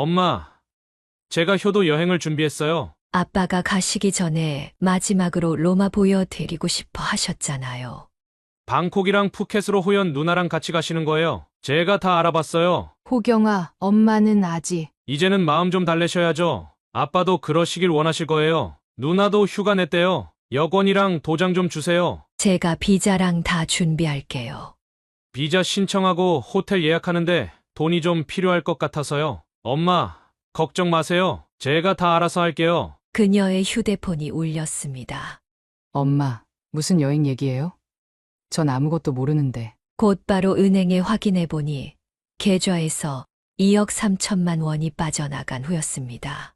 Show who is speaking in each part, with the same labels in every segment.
Speaker 1: 엄마, 제가 효도 여행을 준비했어요.
Speaker 2: 아빠가 가시기 전에 마지막으로 로마 보여드리고 싶어 하셨잖아요.
Speaker 1: 방콕이랑 푸켓으로 호연 누나랑 같이 가시는 거예요. 제가 다 알아봤어요.
Speaker 3: 호경아, 엄마는 아직.
Speaker 1: 이제는 마음 좀 달래셔야죠. 아빠도 그러시길 원하실 거예요. 누나도 휴가 냈대요. 여권이랑 도장 좀 주세요.
Speaker 2: 제가 비자랑 다 준비할게요.
Speaker 1: 비자 신청하고 호텔 예약하는데 돈이 좀 필요할 것 같아서요. 엄마, 걱정 마세요. 제가 다 알아서 할게요.
Speaker 2: 그녀의 휴대폰이 울렸습니다.
Speaker 3: 엄마, 무슨 여행 얘기예요? 전 아무것도 모르는데.
Speaker 2: 곧바로 은행에 확인해 보니 계좌에서 2억 3천만 원이 빠져나간 후였습니다.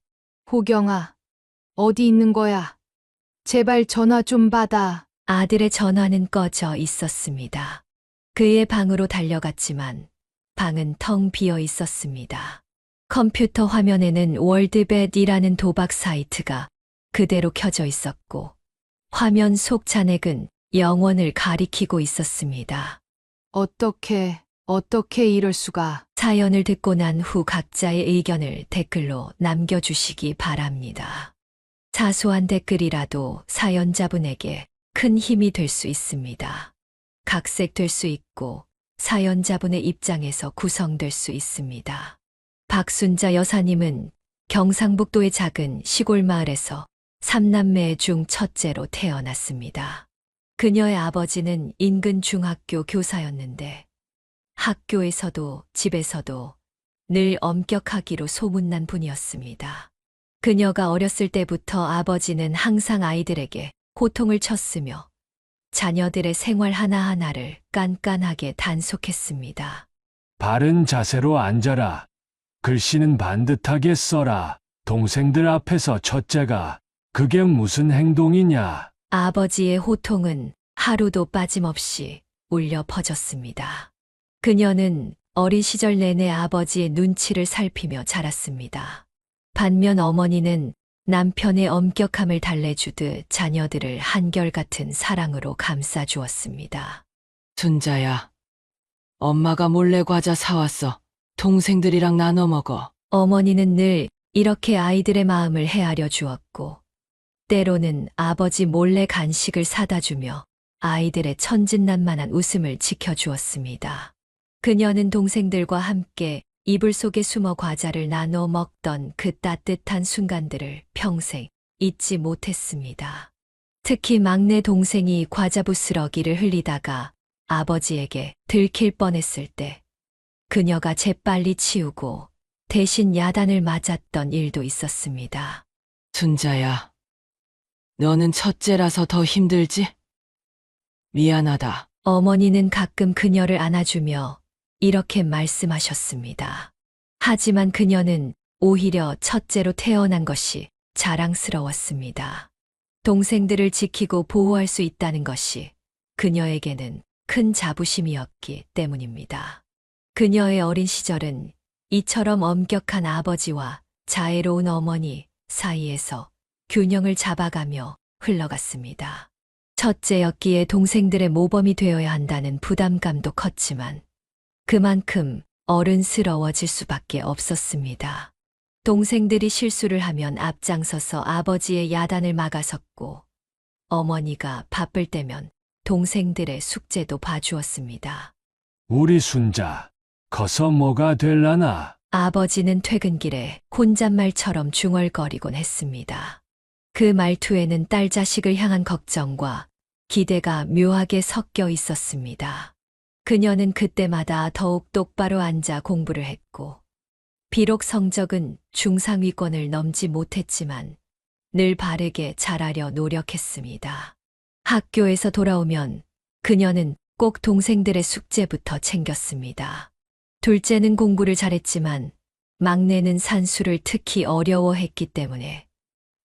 Speaker 3: 호경아, 어디 있는 거야? 제발 전화 좀 받아.
Speaker 2: 아들의 전화는 꺼져 있었습니다. 그의 방으로 달려갔지만 방은 텅 비어 있었습니다. 컴퓨터 화면에는 월드벳이라는 도박 사이트가 그대로 켜져 있었고 화면 속 잔액은 영원을 가리키고 있었습니다.
Speaker 3: 어떻게 이럴 수가.
Speaker 2: 사연을 듣고 난 후 각자의 의견을 댓글로 남겨주시기 바랍니다. 사소한 댓글이라도 사연자분에게 큰 힘이 될 수 있습니다. 각색될 수 있고 사연자분의 입장에서 구성될 수 있습니다. 박순자 여사님은 경상북도의 작은 시골 마을에서 3남매 중 첫째로 태어났습니다. 그녀의 아버지는 인근 중학교 교사였는데 학교에서도 집에서도 늘 엄격하기로 소문난 분이었습니다. 그녀가 어렸을 때부터 아버지는 항상 아이들에게 호통을 쳤으며 자녀들의 생활 하나하나를 깐깐하게 단속했습니다.
Speaker 4: 바른 자세로 앉아라. 글씨는 반듯하게 써라. 동생들 앞에서 첫째가 그게 무슨 행동이냐.
Speaker 2: 아버지의 호통은 하루도 빠짐없이 울려 퍼졌습니다. 그녀는 어린 시절 내내 아버지의 눈치를 살피며 자랐습니다. 반면 어머니는 남편의 엄격함을 달래주듯 자녀들을 한결같은 사랑으로 감싸주었습니다.
Speaker 5: 순자야, 엄마가 몰래 과자 사왔어. 동생들이랑 나눠 먹어.
Speaker 2: 어머니는 늘 이렇게 아이들의 마음을 헤아려 주었고, 때로는 아버지 몰래 간식을 사다 주며 아이들의 천진난만한 웃음을 지켜주었습니다. 그녀는 동생들과 함께 이불 속에 숨어 과자를 나눠 먹던 그 따뜻한 순간들을 평생 잊지 못했습니다. 특히 막내 동생이 과자 부스러기를 흘리다가 아버지에게 들킬 뻔했을 때 그녀가 재빨리 치우고 대신 야단을 맞았던 일도 있었습니다.
Speaker 5: 순자야, 너는 첫째라서 더 힘들지? 미안하다.
Speaker 2: 어머니는 가끔 그녀를 안아주며 이렇게 말씀하셨습니다. 하지만 그녀는 오히려 첫째로 태어난 것이 자랑스러웠습니다. 동생들을 지키고 보호할 수 있다는 것이 그녀에게는 큰 자부심이었기 때문입니다. 그녀의 어린 시절은 이처럼 엄격한 아버지와 자애로운 어머니 사이에서 균형을 잡아가며 흘러갔습니다. 첫째였기에 동생들의 모범이 되어야 한다는 부담감도 컸지만 그만큼 어른스러워질 수밖에 없었습니다. 동생들이 실수를 하면 앞장서서 아버지의 야단을 막아섰고 어머니가 바쁠 때면 동생들의 숙제도 봐주었습니다.
Speaker 4: 우리 순자, 커서 뭐가 될라나.
Speaker 2: 아버지는 퇴근길에 혼잣말처럼 중얼거리곤 했습니다. 그 말투에는 딸 자식을 향한 걱정과 기대가 묘하게 섞여 있었습니다. 그녀는 그때마다 더욱 똑바로 앉아 공부를 했고, 비록 성적은 중상위권을 넘지 못했지만 늘 바르게 자라려 노력했습니다. 학교에서 돌아오면 그녀는 꼭 동생들의 숙제부터 챙겼습니다. 둘째는 공부를 잘했지만 막내는 산수를 특히 어려워했기 때문에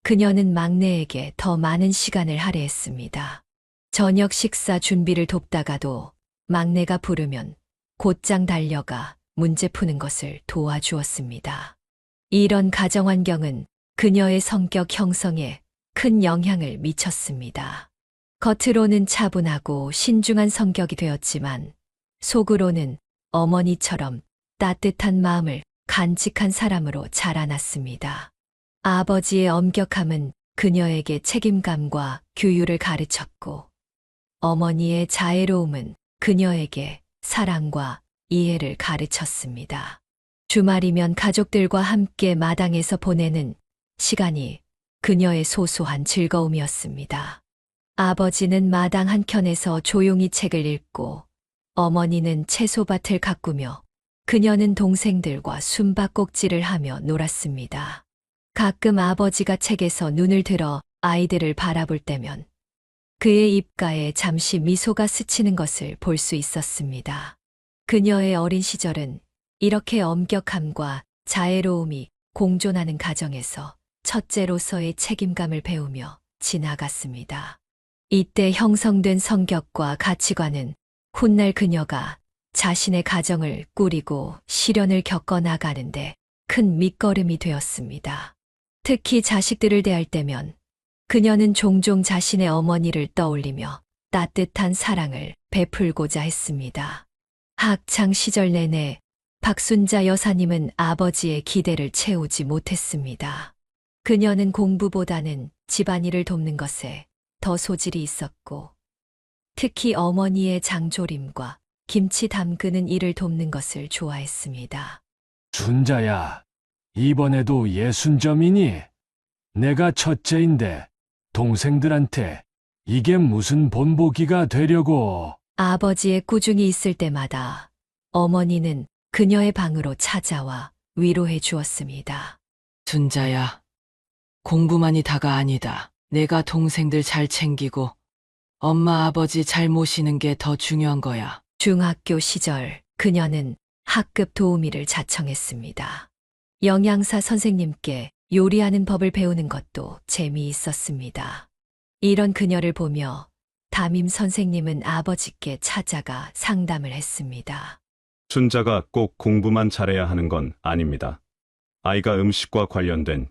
Speaker 2: 그녀는 막내에게 더 많은 시간을 할애했습니다. 저녁 식사 준비를 돕다가도 막내가 부르면 곧장 달려가 문제 푸는 것을 도와주었습니다. 이런 가정 환경은 그녀의 성격 형성에 큰 영향을 미쳤습니다. 겉으로는 차분하고 신중한 성격이 되었지만 속으로는 어머니처럼 따뜻한 마음을 간직한 사람으로 자라났습니다. 아버지의 엄격함은 그녀에게 책임감과 규율을 가르쳤고, 어머니의 자애로움은 그녀에게 사랑과 이해를 가르쳤습니다. 주말이면 가족들과 함께 마당에서 보내는 시간이 그녀의 소소한 즐거움이었습니다. 아버지는 마당 한켠에서 조용히 책을 읽고, 어머니는 채소밭을 가꾸며, 그녀는 동생들과 숨바꼭질을 하며 놀았습니다. 가끔 아버지가 책에서 눈을 들어 아이들을 바라볼 때면 그의 입가에 잠시 미소가 스치는 것을 볼 수 있었습니다. 그녀의 어린 시절은 이렇게 엄격함과 자애로움이 공존하는 가정에서 첫째로서의 책임감을 배우며 지나갔습니다. 이때 형성된 성격과 가치관은 훗날 그녀가 자신의 가정을 꾸리고 시련을 겪어 나가는데 큰 밑거름이 되었습니다. 특히 자식들을 대할 때면 그녀는 종종 자신의 어머니를 떠올리며 따뜻한 사랑을 베풀고자 했습니다. 학창 시절 내내 박순자 여사님은 아버지의 기대를 채우지 못했습니다. 그녀는 공부보다는 집안일을 돕는 것에 더 소질이 있었고, 특히 어머니의 장조림과 김치 담그는 일을 돕는 것을 좋아했습니다.
Speaker 4: 순자야, 이번에도 예순점이니? 내가 첫째인데 동생들한테 이게 무슨 본보기가 되려고.
Speaker 2: 아버지의 꾸중이 있을 때마다 어머니는 그녀의 방으로 찾아와 위로해 주었습니다.
Speaker 5: 순자야, 공부만이 다가 아니다. 내가 동생들 잘 챙기고 엄마 아버지 잘 모시는 게 더 중요한 거야.
Speaker 2: 중학교 시절 그녀는 학급 도우미를 자청했습니다. 영양사 선생님께 요리하는 법을 배우는 것도 재미있었습니다. 이런 그녀를 보며 담임 선생님은 아버지께 찾아가 상담을 했습니다.
Speaker 6: 순자가 꼭 공부만 잘해야 하는 건 아닙니다. 아이가 음식과 관련된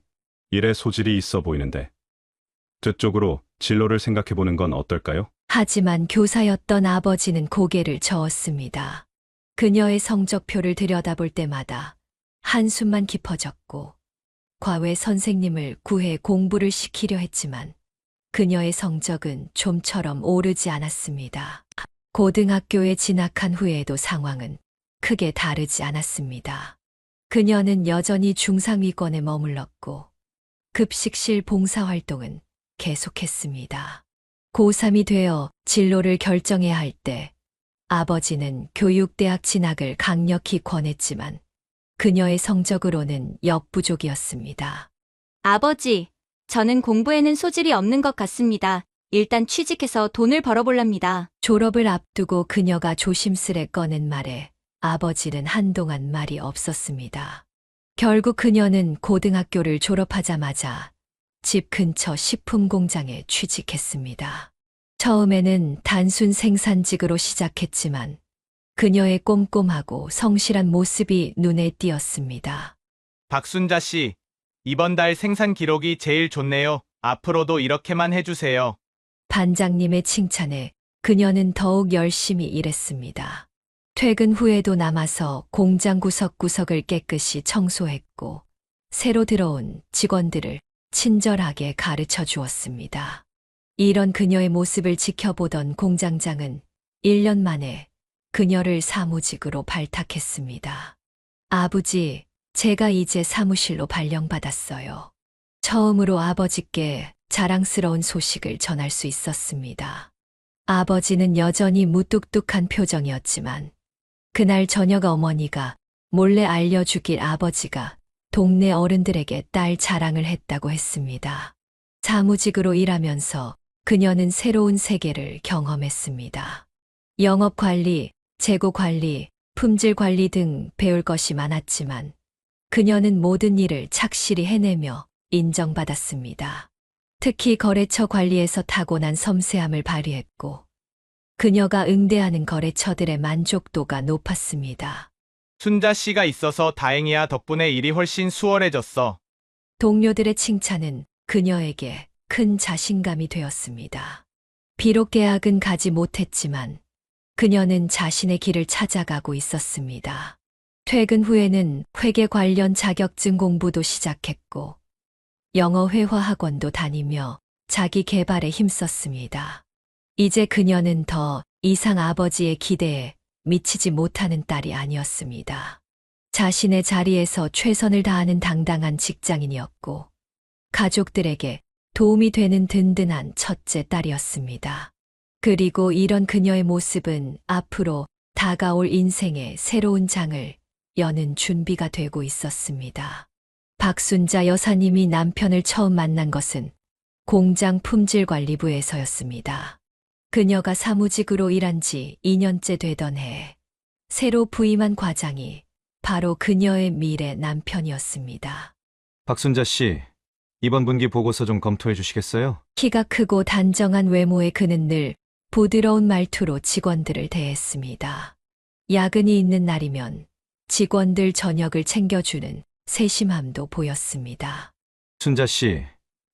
Speaker 6: 일에 소질이 있어 보이는데 그쪽으로 진로를 생각해 보는 건 어떨까요?
Speaker 2: 하지만 교사였던 아버지는 고개를 저었습니다. 그녀의 성적표를 들여다볼 때마다 한숨만 깊어졌고, 과외 선생님을 구해 공부를 시키려 했지만 그녀의 성적은 좀처럼 오르지 않았습니다. 고등학교에 진학한 후에도 상황은 크게 다르지 않았습니다. 그녀는 여전히 중상위권에 머물렀고, 급식실 봉사활동은 계속했습니다. 고3이 되어 진로를 결정해야 할 때 아버지는 교육대학 진학을 강력히 권했지만 그녀의 성적으로는 역부족이었습니다.
Speaker 7: 아버지, 저는 공부에는 소질이 없는 것 같습니다. 일단 취직해서 돈을 벌어볼랍니다.
Speaker 2: 졸업을 앞두고 그녀가 조심스레 꺼낸 말에 아버지는 한동안 말이 없었습니다. 결국 그녀는 고등학교를 졸업하자마자 집 근처 식품 공장에 취직했습니다. 처음에는 단순 생산직으로 시작했지만 그녀의 꼼꼼하고 성실한 모습이 눈에 띄었습니다.
Speaker 8: 박순자 씨, 이번 달 생산 기록이 제일 좋네요. 앞으로도 이렇게만 해주세요.
Speaker 2: 반장님의 칭찬에 그녀는 더욱 열심히 일했습니다. 퇴근 후에도 남아서 공장 구석구석을 깨끗이 청소했고, 새로 들어온 직원들을 친절하게 가르쳐 주었습니다. 이런 그녀의 모습을 지켜보던 공장장은 1년 만에 그녀를 사무직으로 발탁했습니다. 아버지, 제가 이제 사무실로 발령받았어요. 처음으로 아버지께 자랑스러운 소식을 전할 수 있었습니다. 아버지는 여전히 무뚝뚝한 표정이었지만 그날 저녁 어머니가 몰래 알려주길 아버지가 동네 어른들에게 딸 자랑을 했다고 했습니다. 사무직으로 일하면서 그녀는 새로운 세계를 경험했습니다. 영업관리, 재고관리, 품질관리 등 배울 것이 많았지만 그녀는 모든 일을 착실히 해내며 인정받았습니다. 특히 거래처 관리에서 타고난 섬세함을 발휘했고 그녀가 응대하는 거래처들의 만족도가 높았습니다.
Speaker 8: 순자 씨가 있어서 다행이야. 덕분에 일이 훨씬 수월해졌어.
Speaker 2: 동료들의 칭찬은 그녀에게 큰 자신감이 되었습니다. 비록 계약은 가지 못했지만 그녀는 자신의 길을 찾아가고 있었습니다. 퇴근 후에는 회계 관련 자격증 공부도 시작했고, 영어 회화 학원도 다니며 자기 개발에 힘썼습니다. 이제 그녀는 더 이상 아버지의 기대에 미치지 못하는 딸이 아니었습니다. 자신의 자리에서 최선을 다하는 당당한 직장인이었고, 가족들에게 도움이 되는 든든한 첫째 딸이었습니다. 그리고 이런 그녀의 모습은 앞으로 다가올 인생의 새로운 장을 여는 준비가 되고 있었습니다. 박순자 여사님이 남편을 처음 만난 것은 공장 품질관리부에서였습니다. 그녀가 사무직으로 일한 지 2년째 되던 해, 새로 부임한 과장이 바로 그녀의 미래 남편이었습니다.
Speaker 9: 박순자 씨, 이번 분기 보고서 좀 검토해 주시겠어요?
Speaker 2: 키가 크고 단정한 외모의 그는 늘 부드러운 말투로 직원들을 대했습니다. 야근이 있는 날이면 직원들 저녁을 챙겨주는 세심함도 보였습니다.
Speaker 9: 순자 씨,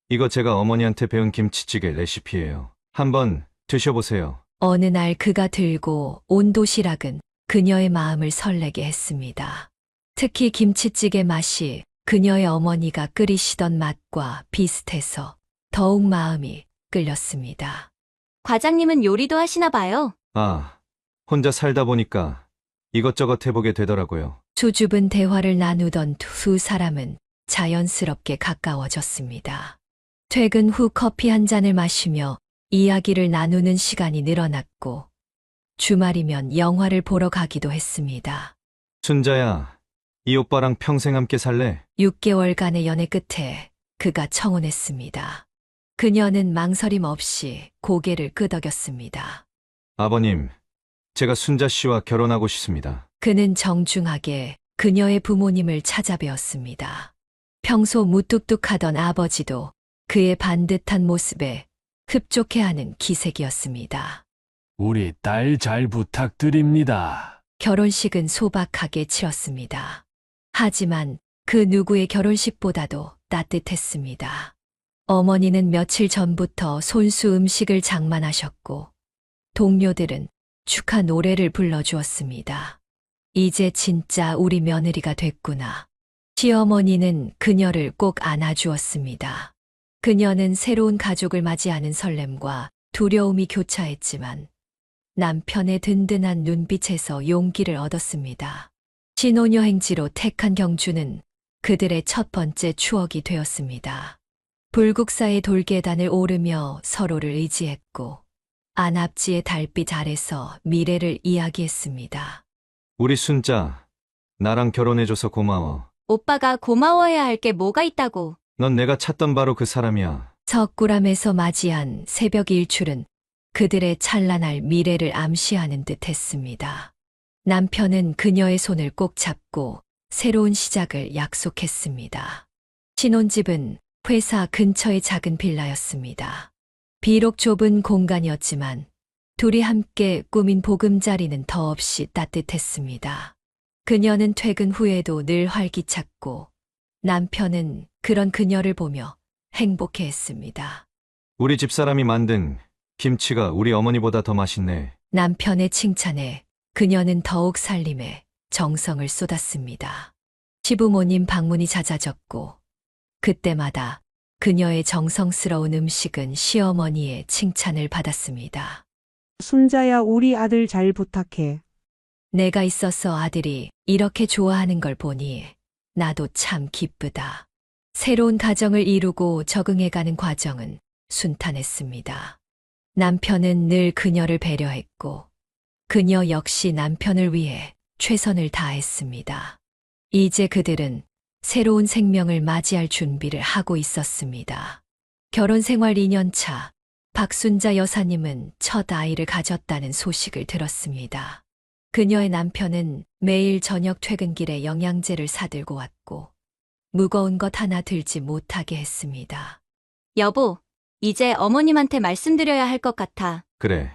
Speaker 9: 이거 제가 어머니한테 배운 김치찌개 레시피예요. 한번 드셔보세요.
Speaker 2: 어느 날 그가 들고 온 도시락은 그녀의 마음을 설레게 했습니다. 특히 김치찌개 맛이 그녀의 어머니가 끓이시던 맛과 비슷해서 더욱 마음이 끌렸습니다.
Speaker 7: 과장님은 요리도 하시나 봐요.
Speaker 9: 아, 혼자 살다 보니까 이것저것 해보게 되더라고요.
Speaker 2: 수줍은 대화를 나누던 두 사람은 자연스럽게 가까워졌습니다. 퇴근 후 커피 한 잔을 마시며 이야기를 나누는 시간이 늘어났고, 주말이면 영화를 보러 가기도 했습니다.
Speaker 9: 순자야, 이 오빠랑 평생 함께 살래?
Speaker 2: 6개월간의 연애 끝에 그가 청혼했습니다. 그녀는 망설임 없이 고개를 끄덕였습니다.
Speaker 9: 아버님, 제가 순자 씨와 결혼하고 싶습니다.
Speaker 2: 그는 정중하게 그녀의 부모님을 찾아뵈었습니다. 평소 무뚝뚝하던 아버지도 그의 반듯한 모습에 흡족해하는 기색이었습니다.
Speaker 4: 우리 딸 잘 부탁드립니다.
Speaker 2: 결혼식은 소박하게 치렀습니다. 하지만 그 누구의 결혼식보다도 따뜻했습니다. 어머니는 며칠 전부터 손수 음식을 장만하셨고, 동료들은 축하 노래를 불러주었습니다. 이제 진짜 우리 며느리가 됐구나. 시어머니는 그녀를 꼭 안아주었습니다. 그녀는 새로운 가족을 맞이하는 설렘과 두려움이 교차했지만 남편의 든든한 눈빛에서 용기를 얻었습니다. 신혼여행지로 택한 경주는 그들의 첫 번째 추억이 되었습니다. 불국사의 돌계단을 오르며 서로를 의지했고, 안압지의 달빛 아래서 미래를 이야기했습니다.
Speaker 9: 우리 순자, 나랑 결혼해줘서 고마워.
Speaker 7: 오빠가 고마워해야 할 게 뭐가 있다고.
Speaker 9: 넌 내가 찾던 바로 그 사람이야.
Speaker 2: 석굴암에서 맞이한 새벽 일출은 그들의 찬란할 미래를 암시하는 듯 했습니다. 남편은 그녀의 손을 꼭 잡고 새로운 시작을 약속했습니다. 신혼집은 회사 근처의 작은 빌라였습니다. 비록 좁은 공간이었지만 둘이 함께 꾸민 보금자리는 더없이 따뜻했습니다. 그녀는 퇴근 후에도 늘 활기찼고, 남편은 그런 그녀를 보며 행복해했습니다.
Speaker 9: 우리 집사람이 만든 김치가 우리 어머니보다 더 맛있네.
Speaker 2: 남편의 칭찬에 그녀는 더욱 살림에 정성을 쏟았습니다. 시부모님 방문이 잦아졌고, 그때마다 그녀의 정성스러운 음식은 시어머니의 칭찬을 받았습니다.
Speaker 10: 순자야, 우리 아들 잘 부탁해.
Speaker 2: 내가 있어서 아들이 이렇게 좋아하는 걸 보니 나도 참 기쁘다. 새로운 가정을 이루고 적응해가는 과정은 순탄했습니다. 남편은 늘 그녀를 배려했고, 그녀 역시 남편을 위해 최선을 다했습니다. 이제 그들은 새로운 생명을 맞이할 준비를 하고 있었습니다. 결혼 생활 2년 차, 박순자 여사님은 첫 아이를 가졌다는 소식을 들었습니다. 그녀의 남편은 매일 저녁 퇴근길에 영양제를 사들고 왔고, 무거운 것 하나 들지 못하게 했습니다.
Speaker 7: 여보, 이제 어머님한테 말씀드려야 할 것 같아.
Speaker 9: 그래.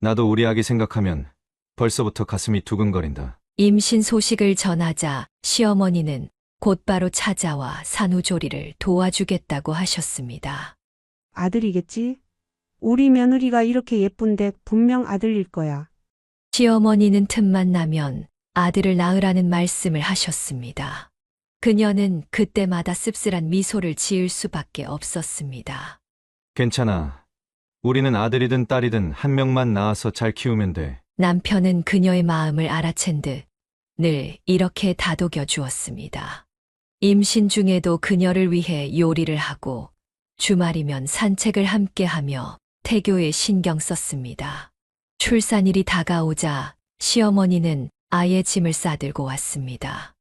Speaker 9: 나도 우리 아기 생각하면 벌써부터 가슴이 두근거린다.
Speaker 2: 임신 소식을 전하자 시어머니는 곧바로 찾아와 산후조리를 도와주겠다고 하셨습니다.
Speaker 10: 아들이겠지? 우리 며느리가 이렇게 예쁜데 분명 아들일 거야.
Speaker 2: 시어머니는 틈만 나면 아들을 낳으라는 말씀을 하셨습니다. 그녀는 그때마다 씁쓸한 미소를 지을 수밖에 없었습니다.
Speaker 9: 괜찮아. 우리는 아들이든 딸이든 한 명만 낳아서 잘 키우면 돼.
Speaker 2: 남편은 그녀의 마음을 알아챈 듯 늘 이렇게 다독여 주었습니다. 임신 중에도 그녀를 위해 요리를 하고 주말이면 산책을 함께하며 태교에 신경 썼습니다. 출산일이 다가오자 시어머니는 아이의 짐을 싸들고 왔습니다.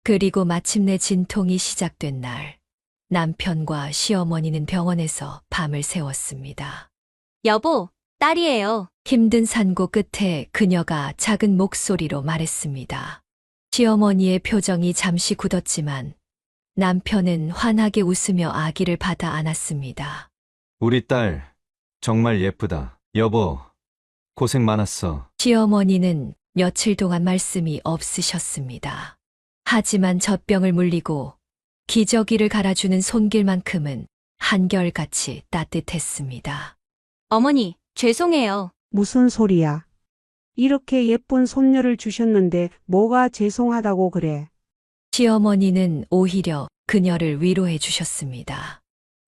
Speaker 2: 그리고 마침내 진통이 시작된 날, 남편과 시어머니는 병원에서 밤을 새웠습니다.
Speaker 7: 여보, 딸이에요.
Speaker 2: 힘든 산고 끝에 그녀가 작은 목소리로 말했습니다. 시어머니의 표정이 잠시 굳었지만 남편은 환하게 웃으며 아기를 받아 안았습니다.
Speaker 9: 우리 딸, 정말 예쁘다. 여보, 고생 많았어.
Speaker 2: 시어머니는 며칠 동안 말씀이 없으셨습니다. 하지만 젖병을 물리고 기저귀를 갈아주는 손길만큼은 한결같이 따뜻했습니다.
Speaker 7: 어머니, 죄송해요.
Speaker 10: 무슨 소리야? 이렇게 예쁜 손녀를 주셨는데 뭐가 죄송하다고 그래?
Speaker 2: 시어머니는 오히려 그녀를 위로해 주셨습니다.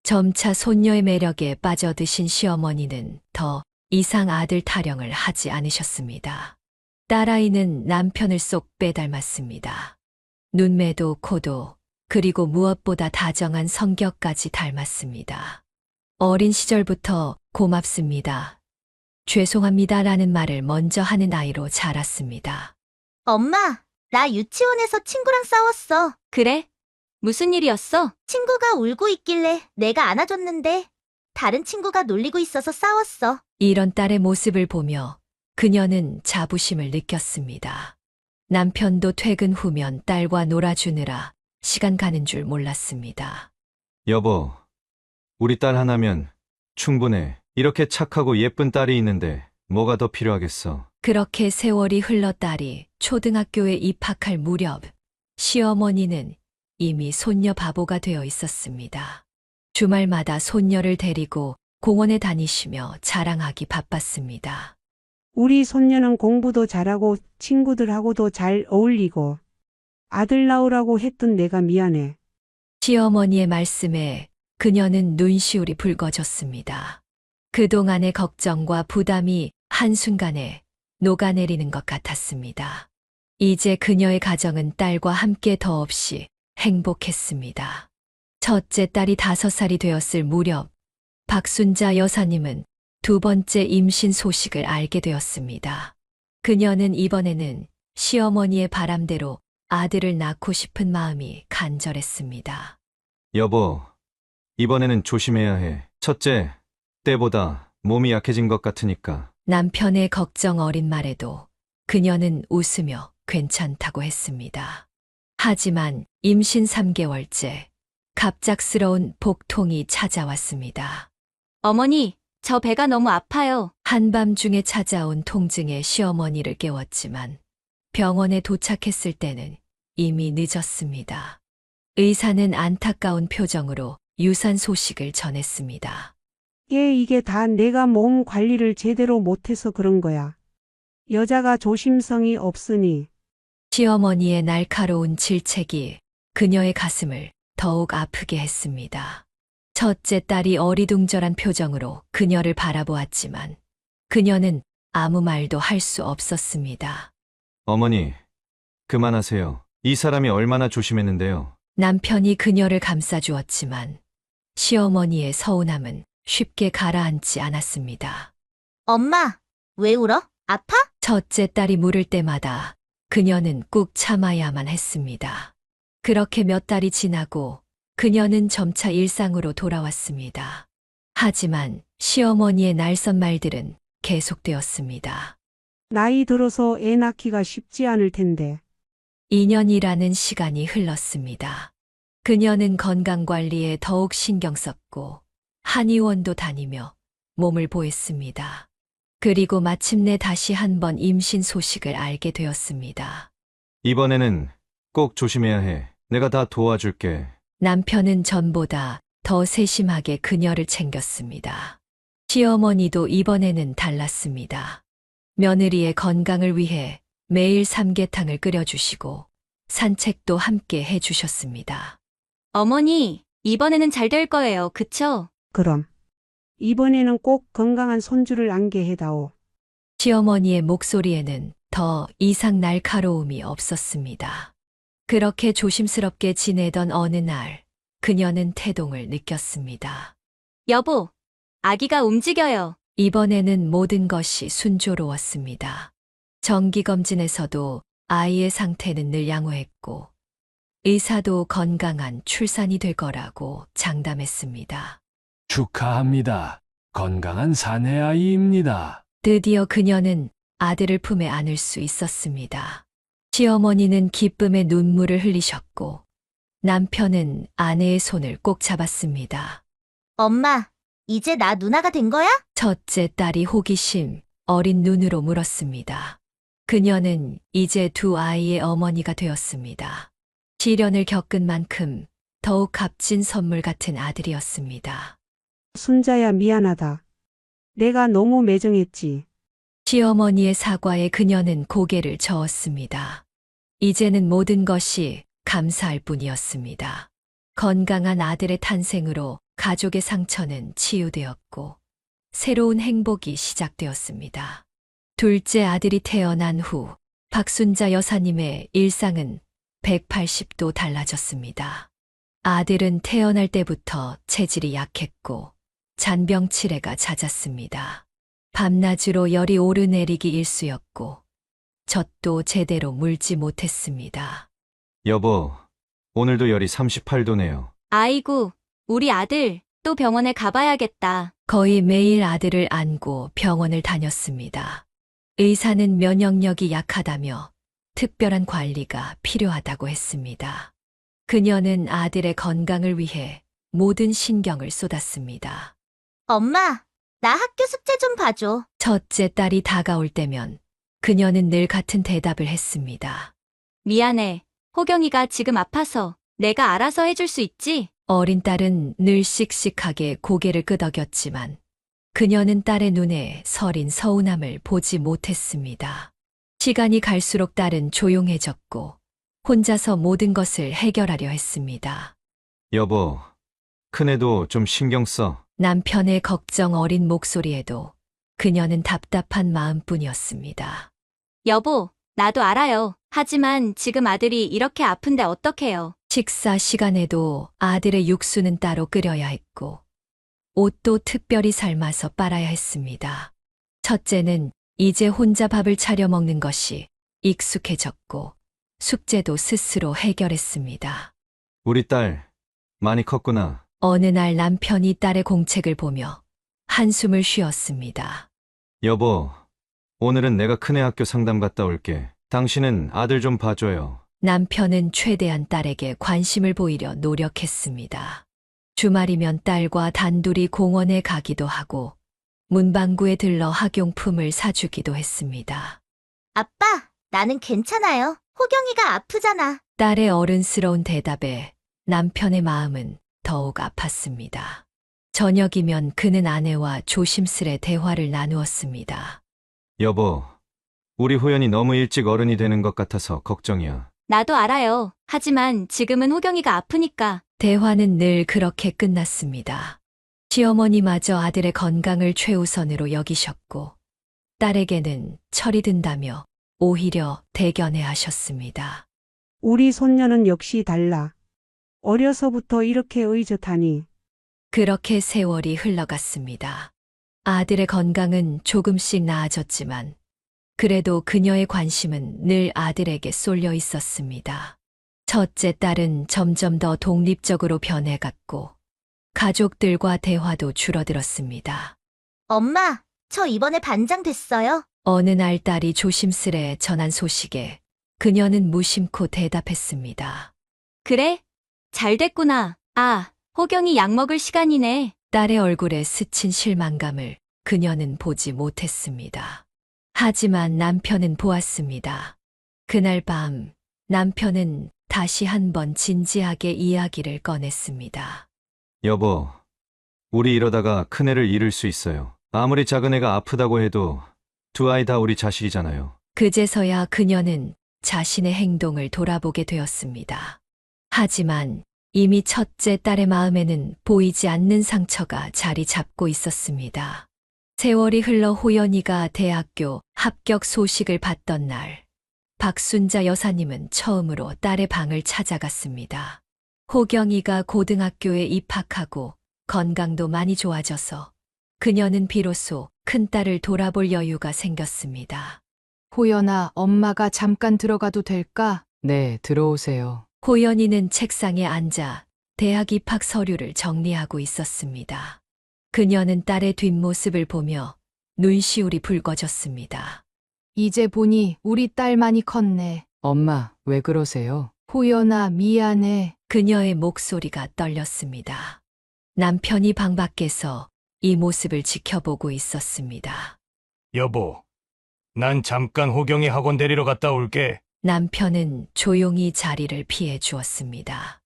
Speaker 2: 점차 손녀의 매력에 빠져드신 시어머니는 더 이상 아들 타령을 하지 않으셨습니다. 딸아이는 남편을 쏙 빼닮았습니다. 눈매도 코도 그리고 무엇보다 다정한 성격까지 닮았습니다. 어린 시절부터 고맙습니다. 죄송합니다라는 말을 먼저 하는 아이로 자랐습니다.
Speaker 11: 엄마, 나 유치원에서 친구랑 싸웠어.
Speaker 7: 그래? 무슨 일이었어?
Speaker 11: 친구가 울고 있길래 내가 안아줬는데 다른 친구가 놀리고 있어서 싸웠어.
Speaker 2: 이런 딸의 모습을 보며 그녀는 자부심을 느꼈습니다. 남편도 퇴근 후면 딸과 놀아주느라 시간 가는 줄 몰랐습니다.
Speaker 9: 여보, 우리 딸 하나면 충분해. 이렇게 착하고 예쁜 딸이 있는데 뭐가 더 필요하겠어.
Speaker 2: 그렇게 세월이 흘러 딸이 초등학교에 입학할 무렵 시어머니는 이미 손녀 바보가 되어 있었습니다. 주말마다 손녀를 데리고 공원에 다니시며 자랑하기 바빴습니다.
Speaker 10: 우리 손녀는 공부도 잘하고 친구들하고도 잘 어울리고 아들 낳으라고 했던 내가 미안해.
Speaker 2: 시어머니의 말씀에 그녀는 눈시울이 붉어졌습니다. 그동안의 걱정과 부담이 한순간에 녹아내리는 것 같았습니다. 이제 그녀의 가정은 딸과 함께 더없이 행복했습니다. 첫째 딸이 5살이 되었을 무렵 박순자 여사님은 두 번째 임신 소식을 알게 되었습니다. 그녀는 이번에는 시어머니의 바람대로 아들을 낳고 싶은 마음이 간절했습니다.
Speaker 9: 여보, 이번에는 조심해야 해. 첫째, 때보다 몸이 약해진 것 같으니까.
Speaker 2: 남편의 걱정 어린 말에도 그녀는 웃으며 괜찮다고 했습니다. 하지만 임신 3개월째 갑작스러운 복통이 찾아왔습니다.
Speaker 7: 어머니, 저 배가 너무 아파요.
Speaker 2: 한밤중에 찾아온 통증에 시어머니를 깨웠지만 병원에 도착했을 때는 이미 늦었습니다. 의사는 안타까운 표정으로 유산 소식을 전했습니다.
Speaker 10: 이게 다 내가 몸 관리를 제대로 못해서 그런 거야. 여자가 조심성이 없으니.
Speaker 2: 시어머니의 날카로운 질책이 그녀의 가슴을 더욱 아프게 했습니다. 첫째 딸이 어리둥절한 표정으로 그녀를 바라보았지만 그녀는 아무 말도 할 수 없었습니다.
Speaker 9: 어머니, 그만하세요. 이 사람이 얼마나 조심했는데요.
Speaker 2: 남편이 그녀를 감싸주었지만 시어머니의 서운함은 쉽게 가라앉지 않았습니다.
Speaker 11: 엄마, 왜 울어? 아파?
Speaker 2: 첫째 딸이 물을 때마다 그녀는 꾹 참아야만 했습니다. 그렇게 몇 달이 지나고 그녀는 점차 일상으로 돌아왔습니다. 하지만 시어머니의 날선 말들은 계속되었습니다.
Speaker 10: 나이 들어서 애 낳기가 쉽지 않을 텐데.
Speaker 2: 2년이라는 시간이 흘렀습니다. 그녀는 건강관리에 더욱 신경 썼고 한의원도 다니며 몸을 보했습니다. 그리고 마침내 다시 한번 임신 소식을 알게 되었습니다.
Speaker 9: 이번에는 꼭 조심해야 해. 내가 다 도와줄게.
Speaker 2: 남편은 전보다 더 세심하게 그녀를 챙겼습니다. 시어머니도 이번에는 달랐습니다. 며느리의 건강을 위해 매일 삼계탕을 끓여주시고 산책도 함께 해주셨습니다.
Speaker 7: 어머니, 이번에는 잘 될 거예요. 그쵸?
Speaker 10: 그럼. 이번에는 꼭 건강한 손주를 안게 해다오.
Speaker 2: 시어머니의 목소리에는 더 이상 날카로움이 없었습니다. 그렇게 조심스럽게 지내던 어느 날, 그녀는 태동을 느꼈습니다.
Speaker 7: 여보, 아기가 움직여요.
Speaker 2: 이번에는 모든 것이 순조로웠습니다. 정기검진에서도 아이의 상태는 늘 양호했고, 의사도 건강한 출산이 될 거라고 장담했습니다.
Speaker 4: 축하합니다. 건강한 사내아이입니다.
Speaker 2: 드디어 그녀는 아들을 품에 안을 수 있었습니다. 시어머니는 기쁨의 눈물을 흘리셨고, 남편은 아내의 손을 꼭 잡았습니다.
Speaker 11: 엄마, 이제 나 누나가 된 거야?
Speaker 2: 첫째 딸이 호기심 어린 눈으로 물었습니다. 그녀는 이제 두 아이의 어머니가 되었습니다. 시련을 겪은 만큼 더욱 값진 선물 같은 아들이었습니다.
Speaker 10: 순자야, 미안하다. 내가 너무 매정했지.
Speaker 2: 시어머니의 사과에 그녀는 고개를 저었습니다. 이제는 모든 것이 감사할 뿐이었습니다. 건강한 아들의 탄생으로 가족의 상처는 치유되었고, 새로운 행복이 시작되었습니다. 둘째 아들이 태어난 후 박순자 여사님의 일상은 180도 달라졌습니다. 아들은 태어날 때부터 체질이 약했고 잔병치레가 잦았습니다. 밤낮으로 열이 오르내리기 일쑤였고 젖도 제대로 물지 못했습니다.
Speaker 9: 여보, 오늘도 열이 38도네요.
Speaker 7: 아이고, 우리 아들 또 병원에 가봐야겠다.
Speaker 2: 거의 매일 아들을 안고 병원을 다녔습니다. 의사는 면역력이 약하다며 특별한 관리가 필요하다고 했습니다. 그녀는 아들의 건강을 위해 모든 신경을 쏟았습니다.
Speaker 11: 엄마, 나 학교 숙제 좀 봐줘.
Speaker 2: 첫째 딸이 다가올 때면 그녀는 늘 같은 대답을 했습니다.
Speaker 7: 미안해. 호경이가 지금 아파서 내가 알아서 해줄 수 있지?
Speaker 2: 어린 딸은 늘 씩씩하게 고개를 끄덕였지만 그녀는 딸의 눈에 서린 서운함을 보지 못했습니다. 시간이 갈수록 딸은 조용해졌고 혼자서 모든 것을 해결하려 했습니다.
Speaker 9: 여보, 큰애도 좀 신경 써.
Speaker 2: 남편의 걱정 어린 목소리에도 그녀는 답답한 마음뿐이었습니다.
Speaker 7: 여보, 나도 알아요. 하지만 지금 아들이 이렇게 아픈데 어떡해요?
Speaker 2: 식사 시간에도 아들의 육수는 따로 끓여야 했고 옷도 특별히 삶아서 빨아야 했습니다. 첫째는 이제 혼자 밥을 차려 먹는 것이 익숙해졌고 숙제도 스스로 해결했습니다.
Speaker 9: 우리 딸, 많이 컸구나.
Speaker 2: 어느 날 남편이 딸의 공책을 보며 한숨을 쉬었습니다.
Speaker 9: 여보, 오늘은 내가 큰애 학교 상담 갔다 올게. 당신은 아들 좀 봐줘요.
Speaker 2: 남편은 최대한 딸에게 관심을 보이려 노력했습니다. 주말이면 딸과 단둘이 공원에 가기도 하고 문방구에 들러 학용품을 사주기도 했습니다.
Speaker 11: 아빠, 나는 괜찮아요. 호경이가 아프잖아.
Speaker 2: 딸의 어른스러운 대답에 남편의 마음은 더욱 아팠습니다. 저녁이면 그는 아내와 조심스레 대화를 나누었습니다.
Speaker 9: 여보, 우리 호연이 너무 일찍 어른이 되는 것 같아서 걱정이야.
Speaker 7: 나도 알아요. 하지만 지금은 호경이가 아프니까.
Speaker 2: 대화는 늘 그렇게 끝났습니다. 시어머니마저 아들의 건강을 최우선으로 여기셨고 딸에게는 철이 든다며 오히려 대견해 하셨습니다.
Speaker 10: 우리 손녀는 역시 달라. 어려서부터 이렇게 의젓하니.
Speaker 2: 그렇게 세월이 흘러갔습니다. 아들의 건강은 조금씩 나아졌지만 그래도 그녀의 관심은 늘 아들에게 쏠려 있었습니다. 첫째 딸은 점점 더 독립적으로 변해갔고 가족들과 대화도 줄어들었습니다.
Speaker 11: 엄마, 저 이번에 반장 됐어요.
Speaker 2: 어느 날 딸이 조심스레 전한 소식에 그녀는 무심코 대답했습니다.
Speaker 7: 그래? 잘 됐구나. 아, 호경이 약 먹을 시간이네.
Speaker 2: 딸의 얼굴에 스친 실망감을 그녀는 보지 못했습니다. 하지만 남편은 보았습니다. 그날 밤 남편은 다시 한번 진지하게 이야기를 꺼냈습니다.
Speaker 9: 여보, 우리 이러다가 큰애를 잃을 수 있어요. 아무리 작은 애가 아프다고 해도 두 아이 다 우리 자식이잖아요.
Speaker 2: 그제서야 그녀는 자신의 행동을 돌아보게 되었습니다. 하지만 이미 첫째 딸의 마음에는 보이지 않는 상처가 자리 잡고 있었습니다. 세월이 흘러 호연이가 대학교 합격 소식을 받던 날, 박순자 여사님은 처음으로 딸의 방을 찾아갔습니다. 호경이가 고등학교에 입학하고 건강도 많이 좋아져서 그녀는 비로소 큰딸을 돌아볼 여유가 생겼습니다.
Speaker 3: 호연아, 엄마가 잠깐 들어가도 될까?
Speaker 5: 네, 들어오세요.
Speaker 2: 호연이는 책상에 앉아 대학 입학 서류를 정리하고 있었습니다. 그녀는 딸의 뒷모습을 보며 눈시울이 붉어졌습니다.
Speaker 3: 이제 보니 우리 딸 많이 컸네.
Speaker 5: 엄마, 왜 그러세요?
Speaker 3: 호연아, 미안해.
Speaker 2: 그녀의 목소리가 떨렸습니다. 남편이 방 밖에서 이 모습을 지켜보고 있었습니다.
Speaker 12: 여보, 난 잠깐 호경이 학원 데리러 갔다 올게.
Speaker 2: 남편은 조용히 자리를 피해 주었습니다.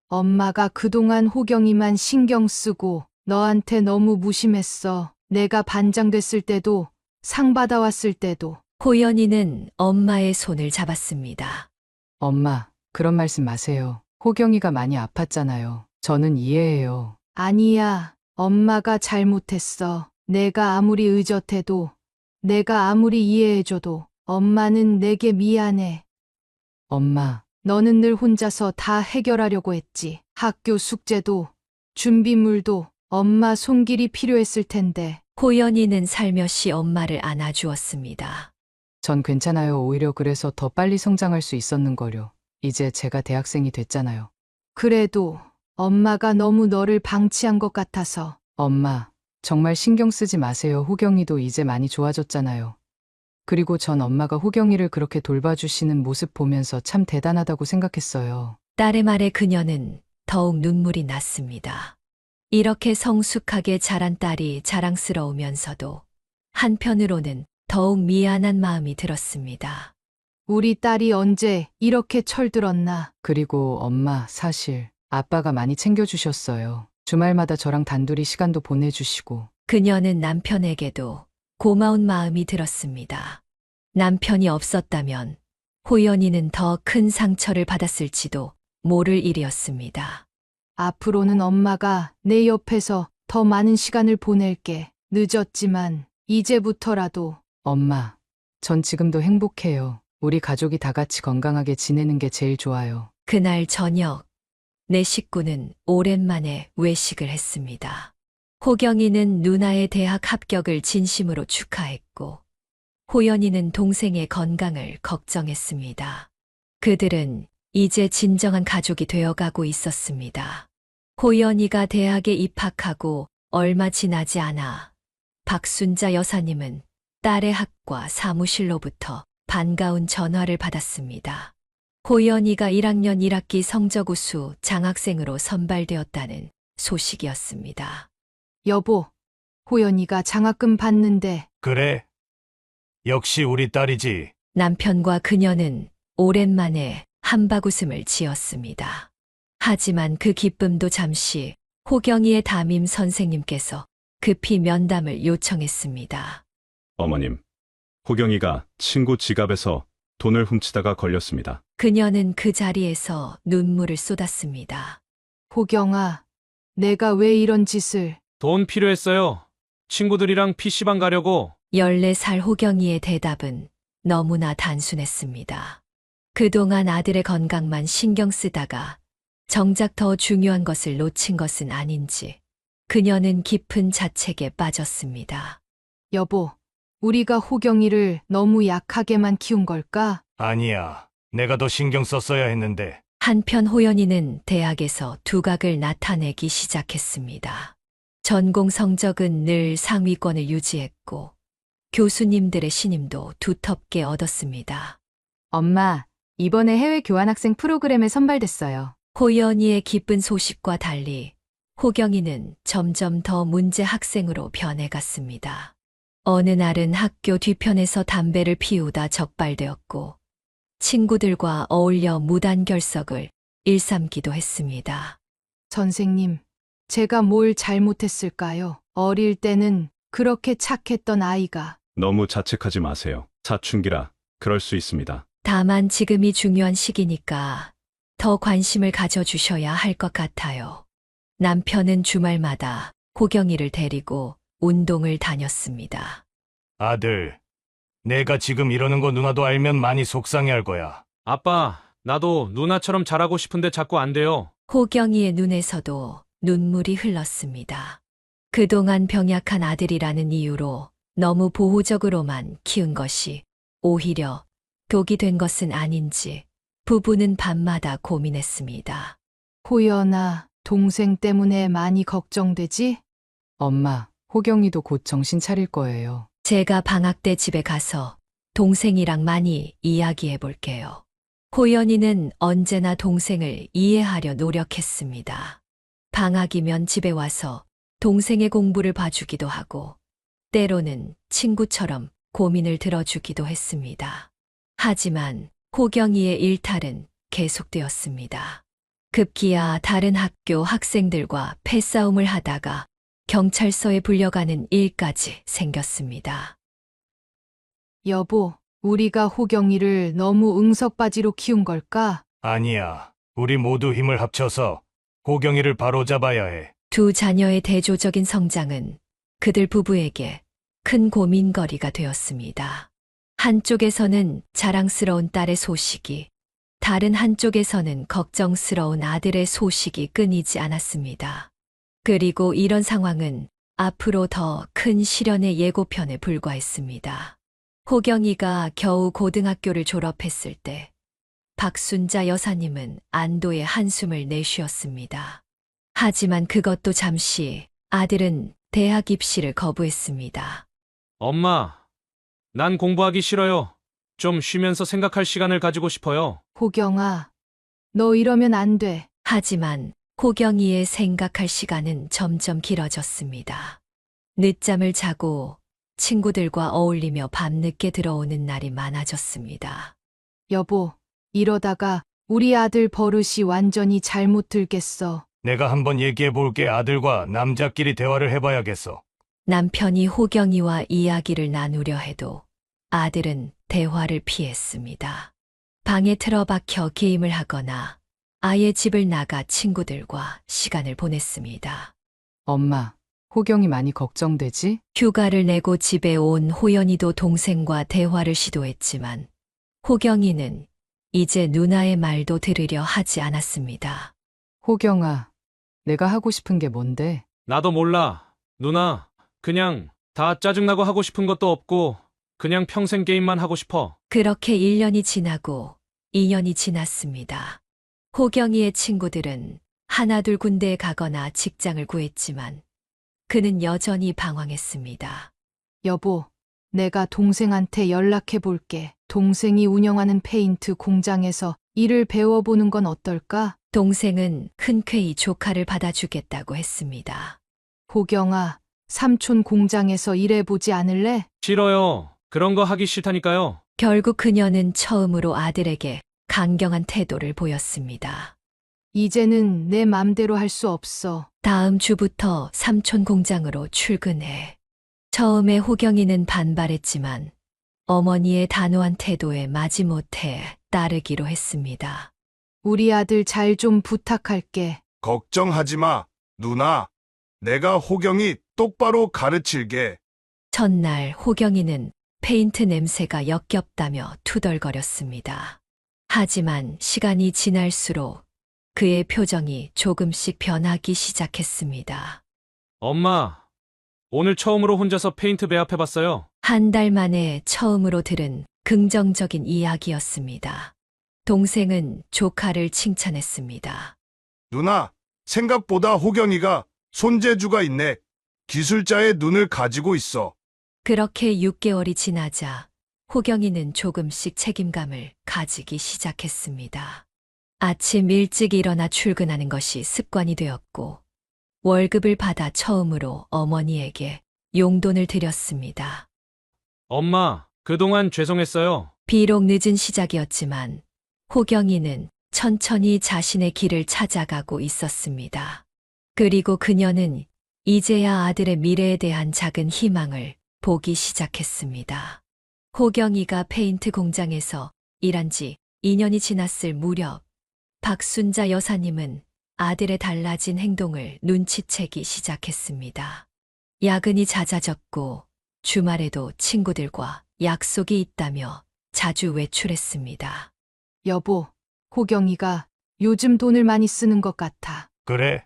Speaker 3: 엄마가 그동안 호경이만 신경 쓰고 너한테 너무 무심했어. 내가 반장 됐을 때도 상 받아왔을 때도.
Speaker 2: 호연이는 엄마의 손을 잡았습니다.
Speaker 5: 엄마, 그런 말씀 마세요. 호경이가 많이 아팠잖아요. 저는 이해해요.
Speaker 3: 아니야, 엄마가 잘못했어. 내가 아무리 의젓해도, 내가 아무리 이해해줘도 엄마는 내게 미안해.
Speaker 5: 엄마,
Speaker 3: 너는 늘 혼자서 다 해결하려고 했지. 학교 숙제도, 준비물도 엄마 손길이 필요했을 텐데.
Speaker 2: 호연이는 살며시 엄마를 안아주었습니다.
Speaker 5: 전 괜찮아요. 오히려 그래서 더 빨리 성장할 수 있었는걸요. 이제 제가 대학생이 됐잖아요.
Speaker 3: 그래도 엄마가 너무 너를 방치한 것 같아서.
Speaker 5: 엄마, 정말 신경 쓰지 마세요. 호경이도 이제 많이 좋아졌잖아요. 그리고 전 엄마가 호경이를 그렇게 돌봐주시는 모습 보면서 참 대단하다고 생각했어요.
Speaker 2: 딸의 말에 그녀는 더욱 눈물이 났습니다. 이렇게 성숙하게 자란 딸이 자랑스러우면서도 한편으로는 더욱 미안한 마음이 들었습니다.
Speaker 3: 우리 딸이 언제 이렇게 철들었나.
Speaker 5: 그리고 엄마, 사실 아빠가 많이 챙겨주셨어요. 주말마다 저랑 단둘이 시간도 보내주시고.
Speaker 2: 그녀는 남편에게도 고마운 마음이 들었습니다. 남편이 없었다면 호연이는 더 큰 상처를 받았을지도 모를 일이었습니다.
Speaker 3: 앞으로는 엄마가 내 옆에서 더 많은 시간을 보낼게. 늦었지만 이제부터라도.
Speaker 5: 엄마, 전 지금도 행복해요. 우리 가족이 다 같이 건강하게 지내는 게 제일 좋아요.
Speaker 2: 그날 저녁, 내 식구는 오랜만에 외식을 했습니다. 호경이는 누나의 대학 합격을 진심으로 축하했고, 호연이는 동생의 건강을 걱정했습니다. 그들은 이제 진정한 가족이 되어가고 있었습니다. 호연이가 대학에 입학하고 얼마 지나지 않아 박순자 여사님은 딸의 학과 사무실로부터 반가운 전화를 받았습니다. 호연이가 1학년 1학기 성적 우수 장학생으로 선발되었다는 소식이었습니다.
Speaker 3: 여보, 호연이가 장학금 받는데.
Speaker 12: 그래. 역시 우리 딸이지.
Speaker 2: 남편과 그녀는 오랜만에 한박웃음을 지었습니다. 하지만 그 기쁨도 잠시 호경이의 담임 선생님께서 급히 면담을 요청했습니다.
Speaker 6: 어머님, 호경이가 친구 지갑에서 돈을 훔치다가 걸렸습니다.
Speaker 2: 그녀는 그 자리에서 눈물을 쏟았습니다.
Speaker 3: 호경아, 내가 왜 이런 짓을.
Speaker 1: 돈 필요했어요. 친구들이랑 PC방 가려고.
Speaker 2: 14살 호경이의 대답은 너무나 단순했습니다. 그동안 아들의 건강만 신경 쓰다가 정작 더 중요한 것을 놓친 것은 아닌지 그녀는 깊은 자책에 빠졌습니다.
Speaker 3: 여보, 우리가 호경이를 너무 약하게만 키운 걸까?
Speaker 12: 아니야. 내가 더 신경 썼어야 했는데.
Speaker 2: 한편 호연이는 대학에서 두각을 나타내기 시작했습니다. 전공 성적은 늘 상위권을 유지했고 교수님들의 신임도 두텁게 얻었습니다.
Speaker 3: 엄마, 이번에 해외 교환학생 프로그램에 선발됐어요.
Speaker 2: 호연이의 기쁜 소식과 달리 호경이는 점점 더 문제 학생으로 변해갔습니다. 어느 날은 학교 뒤편에서 담배를 피우다 적발되었고 친구들과 어울려 무단결석을 일삼기도 했습니다.
Speaker 3: 선생님, 제가 뭘 잘못했을까요? 어릴 때는 그렇게 착했던 아이가.
Speaker 6: 너무 자책하지 마세요. 사춘기라 그럴 수 있습니다.
Speaker 2: 다만 지금이 중요한 시기니까 더 관심을 가져주셔야 할 것 같아요. 남편은 주말마다 호경이를 데리고 운동을 다녔습니다.
Speaker 12: 아들, 내가 지금 이러는 거 누나도 알면 많이 속상해할 거야.
Speaker 1: 아빠, 나도 누나처럼 잘하고 싶은데 자꾸 안 돼요.
Speaker 2: 호경이의 눈에서도 눈물이 흘렀습니다. 그동안 병약한 아들이라는 이유로 너무 보호적으로만 키운 것이 오히려 독이 된 것은 아닌지 부부는 밤마다 고민했습니다.
Speaker 3: 호연아, 동생 때문에 많이 걱정되지?
Speaker 5: 엄마, 호경이도 곧 정신 차릴 거예요.
Speaker 2: 제가 방학 때 집에 가서 동생이랑 많이 이야기해 볼게요. 호연이는 언제나 동생을 이해하려 노력했습니다. 방학이면 집에 와서 동생의 공부를 봐주기도 하고, 때로는 친구처럼 고민을 들어주기도 했습니다. 하지만 호경이의 일탈은 계속되었습니다. 급기야 다른 학교 학생들과 패싸움을 하다가 경찰서에 불려가는 일까지 생겼습니다.
Speaker 3: 여보, 우리가 호경이를 너무 응석바지로 키운 걸까?
Speaker 12: 아니야. 우리 모두 힘을 합쳐서 호경이를 바로잡아야 해.
Speaker 2: 두 자녀의 대조적인 성장은 그들 부부에게 큰 고민거리가 되었습니다. 한쪽에서는 자랑스러운 딸의 소식이, 다른 한쪽에서는 걱정스러운 아들의 소식이 끊이지 않았습니다. 그리고 이런 상황은 앞으로 더 큰 시련의 예고편에 불과했습니다. 호경이가 겨우 고등학교를 졸업했을 때 박순자 여사님은 안도의 한숨을 내쉬었습니다. 하지만 그것도 잠시 아들은 대학 입시를 거부했습니다.
Speaker 1: 엄마, 난 공부하기 싫어요. 좀 쉬면서 생각할 시간을 가지고 싶어요.
Speaker 3: 호경아, 너 이러면 안 돼.
Speaker 2: 하지만 호경이의 생각할 시간은 점점 길어졌습니다. 늦잠을 자고 친구들과 어울리며 밤늦게 들어오는 날이 많아졌습니다.
Speaker 3: 여보, 이러다가 우리 아들 버릇이 완전히 잘못 들겠어.
Speaker 12: 내가 한번 얘기해 볼게. 아들과 남자끼리 대화를 해봐야겠어.
Speaker 2: 남편이 호경이와 이야기를 나누려 해도 아들은 대화를 피했습니다. 방에 틀어박혀 게임을 하거나 아예 집을 나가 친구들과 시간을 보냈습니다.
Speaker 5: 엄마, 호경이 많이 걱정되지?
Speaker 2: 휴가를 내고 집에 온 호연이도 동생과 대화를 시도했지만 호경이는 이제 누나의 말도 들으려 하지 않았습니다.
Speaker 5: 호경아, 내가 하고 싶은 게 뭔데?
Speaker 1: 나도 몰라. 누나, 그냥 다 짜증나고 하고 싶은 것도 없고 그냥 평생 게임만 하고 싶어.
Speaker 2: 그렇게 1년이 지나고 2년이 지났습니다. 호경이의 친구들은 하나둘 군대에 가거나 직장을 구했지만 그는 여전히 방황했습니다.
Speaker 3: 여보, 내가 동생한테 연락해 볼게. 동생이 운영하는 페인트 공장에서 일을 배워보는 건 어떨까?
Speaker 2: 동생은 흔쾌히 조카를 받아주겠다고 했습니다.
Speaker 3: 호경아, 삼촌 공장에서 일해보지 않을래?
Speaker 1: 싫어요. 그런 거 하기 싫다니까요.
Speaker 2: 결국 그녀는 처음으로 아들에게 강경한 태도를 보였습니다.
Speaker 3: 이제는 내 맘대로 할 수 없어.
Speaker 2: 다음 주부터 삼촌 공장으로 출근해. 처음에 호경이는 반발했지만 어머니의 단호한 태도에 마지못해 따르기로 했습니다.
Speaker 3: 우리 아들 잘 좀 부탁할게.
Speaker 13: 걱정하지 마, 누나. 내가 호경이 똑바로 가르칠게.
Speaker 2: 첫날 호경이는 페인트 냄새가 역겹다며 투덜거렸습니다. 하지만 시간이 지날수록 그의 표정이 조금씩 변하기 시작했습니다.
Speaker 1: 엄마, 오늘 처음으로 혼자서 페인트 배합해봤어요.
Speaker 2: 한 달 만에 처음으로 들은 긍정적인 이야기였습니다. 동생은 조카를 칭찬했습니다.
Speaker 13: 누나, 생각보다 호경이가 손재주가 있네. 기술자의 눈을 가지고 있어.
Speaker 2: 그렇게 6개월이 지나자 호경이는 조금씩 책임감을 가지기 시작했습니다. 아침 일찍 일어나 출근하는 것이 습관이 되었고 월급을 받아 처음으로 어머니에게 용돈을 드렸습니다.
Speaker 1: 엄마, 그동안 죄송했어요.
Speaker 2: 비록 늦은 시작이었지만 호경이는 천천히 자신의 길을 찾아가고 있었습니다. 그리고 그녀는 이제야 아들의 미래에 대한 작은 희망을 보기 시작했습니다. 호경이가 페인트 공장에서 일한 지 2년이 지났을 무렵 박순자 여사님은 아들의 달라진 행동을 눈치채기 시작했습니다. 야근이 잦아졌고 주말에도 친구들과 약속이 있다며 자주 외출했습니다.
Speaker 3: 여보, 호경이가 요즘 돈을 많이 쓰는 것 같아.
Speaker 12: 그래.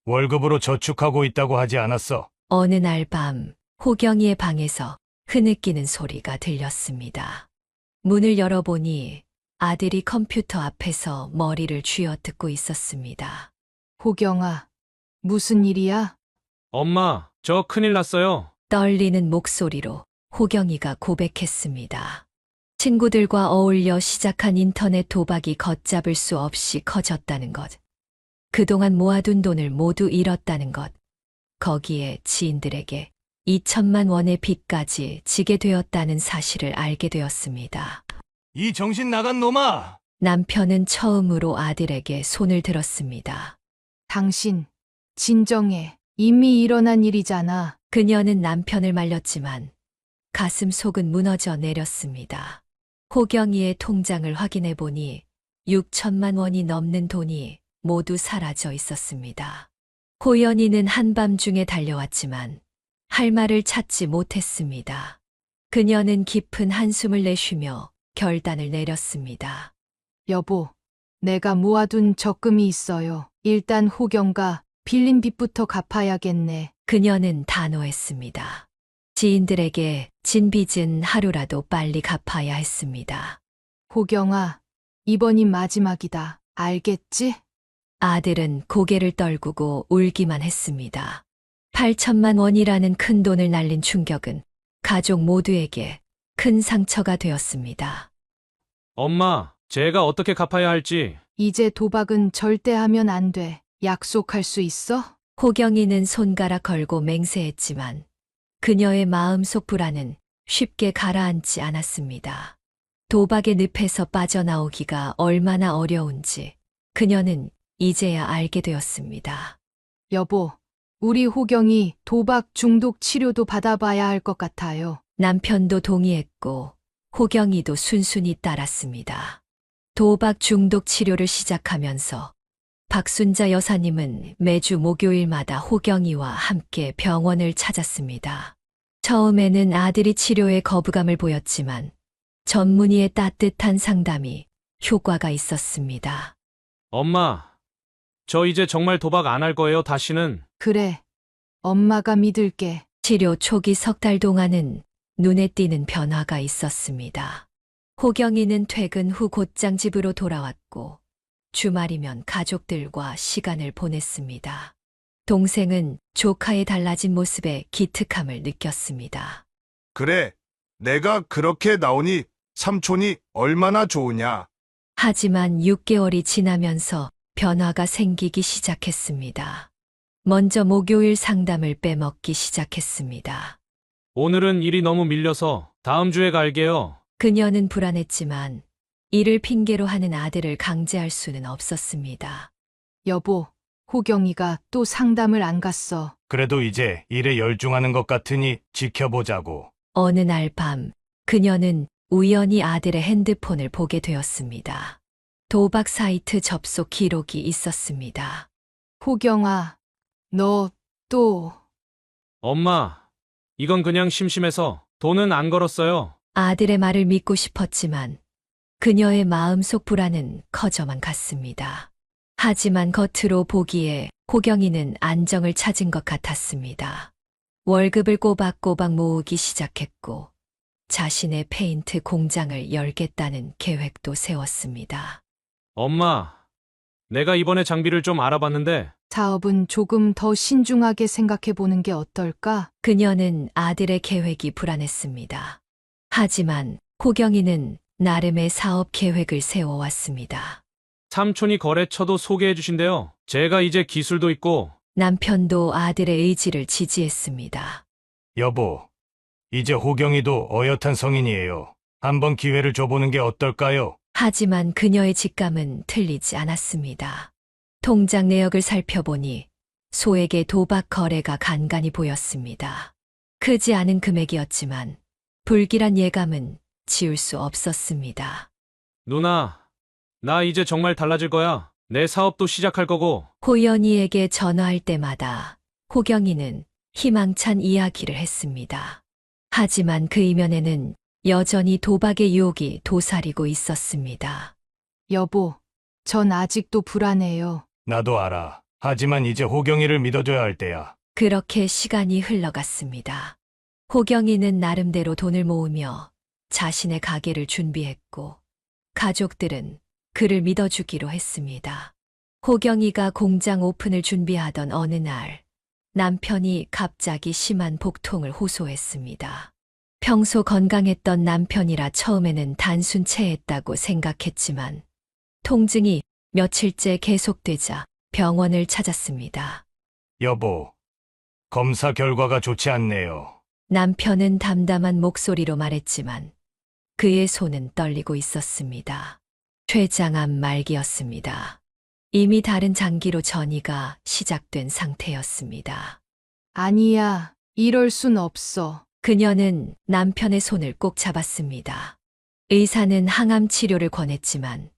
Speaker 12: 월급으로 저축하고 있다고 하지 않았어?
Speaker 2: 어느 날 밤 호경이의 방에서 흐느끼는 소리가 들렸습니다. 문을 열어보니 아들이 컴퓨터 앞에서 머리를 쥐어뜯고 있었습니다.
Speaker 3: 호경아, 무슨 일이야?
Speaker 1: 엄마, 저 큰일 났어요.
Speaker 2: 떨리는 목소리로 호경이가 고백했습니다. 친구들과 어울려 시작한 인터넷 도박이 걷잡을 수 없이 커졌다는 것. 그동안 모아둔 돈을 모두 잃었다는 것. 거기에 지인들에게 2천만 원의 빚까지 지게 되었다는 사실을 알게 되었습니다.
Speaker 12: 이 정신 나간 놈아!
Speaker 2: 남편은 처음으로 아들에게 손을 들었습니다.
Speaker 3: 당신, 진정해. 이미 일어난 일이잖아.
Speaker 2: 그녀는 남편을 말렸지만 가슴 속은 무너져 내렸습니다. 호경이의 통장을 확인해 보니 6천만 원이 넘는 돈이 모두 사라져 있었습니다. 호연이는 한밤중에 달려왔지만 할 말을 찾지 못했습니다. 그녀는 깊은 한숨을 내쉬며 결단을 내렸습니다.
Speaker 3: 여보, 내가 모아둔 적금이 있어요. 일단 호경가 빌린 빚부터 갚아야겠네.
Speaker 2: 그녀는 단호했습니다. 지인들에게 진 빚은 하루라도 빨리 갚아야 했습니다.
Speaker 3: 호경아, 이번이 마지막이다. 알겠지?
Speaker 2: 아들은 고개를 떨구고 울기만 했습니다. 8천만 원이라는 큰 돈을 날린 충격은 가족 모두에게 큰 상처가 되었습니다.
Speaker 1: 엄마, 제가 어떻게 갚아야 할지.
Speaker 3: 이제 도박은 절대 하면 안 돼. 약속할 수 있어?
Speaker 2: 호경이는 손가락 걸고 맹세했지만 그녀의 마음속 불안은 쉽게 가라앉지 않았습니다. 도박의 늪에서 빠져나오기가 얼마나 어려운지 그녀는 이제야 알게 되었습니다.
Speaker 3: 여보, 우리 호경이 도박 중독 치료도 받아봐야 할 것 같아요.
Speaker 2: 남편도 동의했고 호경이도 순순히 따랐습니다. 도박 중독 치료를 시작하면서 박순자 여사님은 매주 목요일마다 호경이와 함께 병원을 찾았습니다. 처음에는 아들이 치료에 거부감을 보였지만 전문의의 따뜻한 상담이 효과가 있었습니다.
Speaker 1: 엄마, 저 이제 정말 도박 안 할 거예요, 다시는.
Speaker 3: 그래, 엄마가 믿을게.
Speaker 2: 치료 초기 석 달 동안은 눈에 띄는 변화가 있었습니다. 호경이는 퇴근 후 곧장 집으로 돌아왔고 주말이면 가족들과 시간을 보냈습니다. 동생은 조카의 달라진 모습에 기특함을 느꼈습니다.
Speaker 13: 그래, 내가 그렇게 나오니 삼촌이 얼마나 좋으냐.
Speaker 2: 하지만 6개월이 지나면서 변화가 생기기 시작했습니다. 먼저 목요일 상담을 빼먹기 시작했습니다.
Speaker 1: 오늘은 일이 너무 밀려서 다음 주에 갈게요.
Speaker 2: 그녀는 불안했지만 이를 핑계로 하는 아들을 강제할 수는 없었습니다.
Speaker 3: 여보, 호경이가 또 상담을 안 갔어.
Speaker 12: 그래도 이제 일에 열중하는 것 같으니 지켜보자고.
Speaker 2: 어느 날 밤 그녀는 우연히 아들의 핸드폰을 보게 되었습니다. 도박 사이트 접속 기록이 있었습니다.
Speaker 3: 호경아, 너 또...
Speaker 1: 엄마, 이건 그냥 심심해서 돈은 안 걸었어요.
Speaker 2: 아들의 말을 믿고 싶었지만 그녀의 마음속 불안은 커져만 갔습니다. 하지만 겉으로 보기에 호경이는 안정을 찾은 것 같았습니다. 월급을 꼬박꼬박 모으기 시작했고 자신의 페인트 공장을 열겠다는 계획도 세웠습니다.
Speaker 1: 엄마, 내가 이번에 장비를 좀 알아봤는데
Speaker 3: 사업은 조금 더 신중하게 생각해 보는 게 어떨까?
Speaker 2: 그녀는 아들의 계획이 불안했습니다. 하지만 호경이는 나름의 사업 계획을 세워왔습니다.
Speaker 1: 삼촌이 거래처도 소개해 주신대요. 제가 이제 기술도 있고.
Speaker 2: 남편도 아들의 의지를 지지했습니다.
Speaker 12: 여보, 이제 호경이도 어엿한 성인이에요. 한번 기회를 줘보는 게 어떨까요?
Speaker 2: 하지만 그녀의 직감은 틀리지 않았습니다. 통장 내역을 살펴보니 소액의 도박 거래가 간간히 보였습니다. 크지 않은 금액이었지만 불길한 예감은 지울 수 없었습니다.
Speaker 1: 누나, 나 이제 정말 달라질 거야. 내 사업도 시작할 거고.
Speaker 2: 호연이에게 전화할 때마다 호경이는 희망찬 이야기를 했습니다. 하지만 그 이면에는 여전히 도박의 유혹이 도사리고 있었습니다.
Speaker 3: 여보, 전 아직도 불안해요.
Speaker 12: 나도 알아. 하지만 이제 호경이를 믿어줘야 할 때야.
Speaker 2: 그렇게 시간이 흘러갔습니다. 호경이는 나름대로 돈을 모으며 자신의 가게를 준비했고, 가족들은 그를 믿어주기로 했습니다. 호경이가 공장 오픈을 준비하던 어느 날, 남편이 갑자기 심한 복통을 호소했습니다. 평소 건강했던 남편이라 처음에는 단순 체했다고 생각했지만, 통증이 며칠째 계속되자 병원을 찾았습니다.
Speaker 12: 여보, 검사 결과가 좋지 않네요.
Speaker 2: 남편은 담담한 목소리로 말했지만 그의 손은 떨리고 있었습니다. 췌장암 말기였습니다. 이미 다른 장기로 전이가 시작된 상태였습니다.
Speaker 3: 아니야, 이럴 순 없어.
Speaker 2: 그녀는 남편의 손을 꼭 잡았습니다. 의사는 항암 치료를 권했지만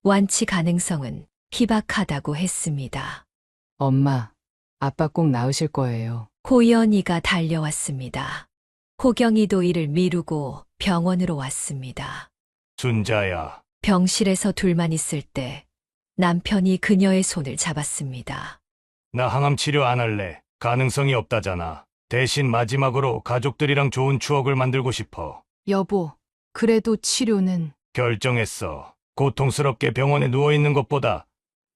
Speaker 2: 완치 가능성은 희박하다고 했습니다.
Speaker 5: 엄마, 아빠 꼭 나으실 거예요.
Speaker 2: 호연이가 달려왔습니다. 호경이도 이를 미루고 병원으로 왔습니다.
Speaker 12: 순자야,
Speaker 2: 병실에서 둘만 있을 때 남편이 그녀의 손을 잡았습니다.
Speaker 12: 나 항암 치료 안 할래. 가능성이 없다잖아. 대신 마지막으로 가족들이랑 좋은 추억을 만들고 싶어.
Speaker 3: 여보, 그래도 치료는
Speaker 12: 결정했어. 고통스럽게 병원에 누워있는 것보다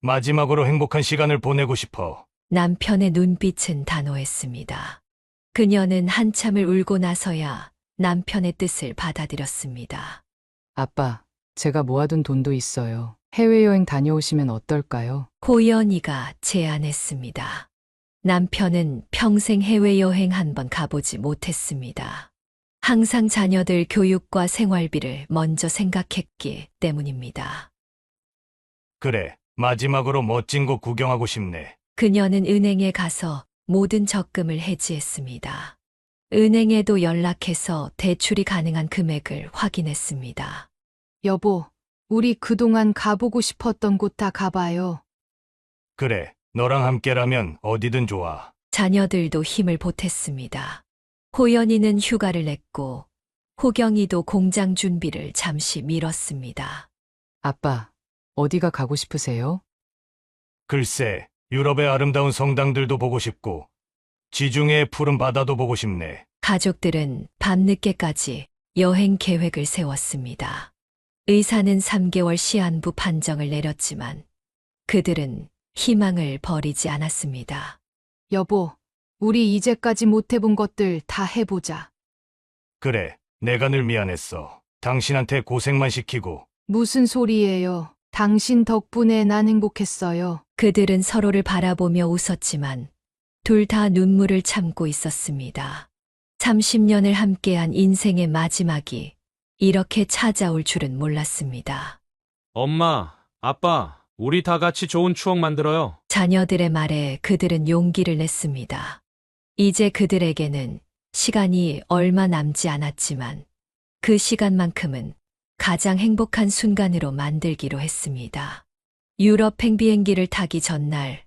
Speaker 12: 마지막으로 행복한 시간을 보내고 싶어.
Speaker 2: 남편의 눈빛은 단호했습니다. 그녀는 한참을 울고 나서야 남편의 뜻을 받아들였습니다.
Speaker 5: 아빠, 제가 모아둔 돈도 있어요. 해외여행 다녀오시면 어떨까요?
Speaker 2: 호연이가 제안했습니다. 남편은 평생 해외여행 한 번 가보지 못했습니다. 항상 자녀들 교육과 생활비를 먼저 생각했기 때문입니다.
Speaker 12: 그래, 마지막으로 멋진 곳 구경하고 싶네.
Speaker 2: 그녀는 은행에 가서 모든 적금을 해지했습니다. 은행에도 연락해서 대출이 가능한 금액을 확인했습니다.
Speaker 3: 여보, 우리 그동안 가보고 싶었던 곳 다 가봐요.
Speaker 12: 그래, 너랑 함께라면 어디든 좋아.
Speaker 2: 자녀들도 힘을 보탰습니다. 호연이는 휴가를 냈고 호경이도 공장 준비를 잠시 미뤘습니다.
Speaker 5: 아빠, 어디가 가고 싶으세요?
Speaker 12: 글쎄, 유럽의 아름다운 성당들도 보고 싶고 지중해의 푸른 바다도 보고 싶네.
Speaker 2: 가족들은 밤늦게까지 여행 계획을 세웠습니다. 의사는 3개월 시한부 판정을 내렸지만 그들은 희망을 버리지 않았습니다.
Speaker 3: 여보, 우리 이제까지 못 해본 것들 다 해보자.
Speaker 12: 그래, 내가 늘 미안했어. 당신한테 고생만 시키고.
Speaker 3: 무슨 소리예요? 당신 덕분에 난 행복했어요.
Speaker 2: 그들은 서로를 바라보며 웃었지만 둘 다 눈물을 참고 있었습니다. 30년을 함께한 인생의 마지막이 이렇게 찾아올 줄은 몰랐습니다.
Speaker 1: 엄마, 아빠, 우리 다 같이 좋은 추억 만들어요.
Speaker 2: 자녀들의 말에 그들은 용기를 냈습니다. 이제 그들에게는 시간이 얼마 남지 않았지만 그 시간만큼은 가장 행복한 순간으로 만들기로 했습니다. 유럽 행비행기를 타기 전날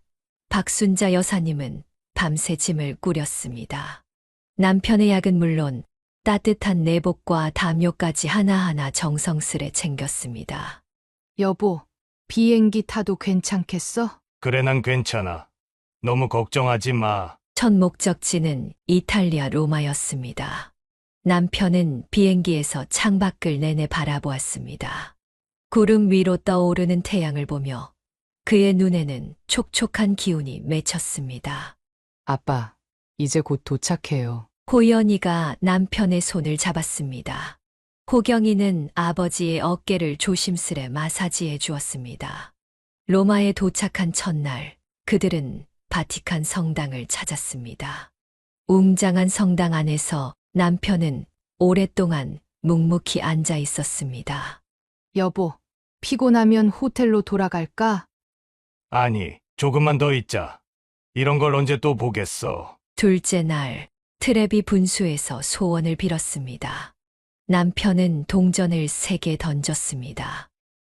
Speaker 2: 박순자 여사님은 밤새 짐을 꾸렸습니다. 남편의 약은 물론 따뜻한 내복과 담요까지 하나하나 정성스레 챙겼습니다.
Speaker 3: 여보, 비행기 타도 괜찮겠어?
Speaker 12: 그래, 난 괜찮아. 너무 걱정하지 마.
Speaker 2: 첫 목적지는 이탈리아 로마였습니다. 남편은 비행기에서 창밖을 내내 바라보았습니다. 구름 위로 떠오르는 태양을 보며 그의 눈에는 촉촉한 기운이 맺혔습니다.
Speaker 5: 아빠, 이제 곧 도착해요.
Speaker 2: 호연이가 남편의 손을 잡았습니다. 호경이는 아버지의 어깨를 조심스레 마사지해 주었습니다. 로마에 도착한 첫날, 그들은 바티칸 성당을 찾았습니다. 웅장한 성당 안에서 남편은 오랫동안 묵묵히 앉아 있었습니다.
Speaker 3: 여보, 피곤하면 호텔로 돌아갈까?
Speaker 12: 아니, 조금만 더 있자. 이런 걸 언제 또 보겠어.
Speaker 2: 둘째 날, 트레비 분수에서 소원을 빌었습니다. 남편은 동전을 3개 던졌습니다.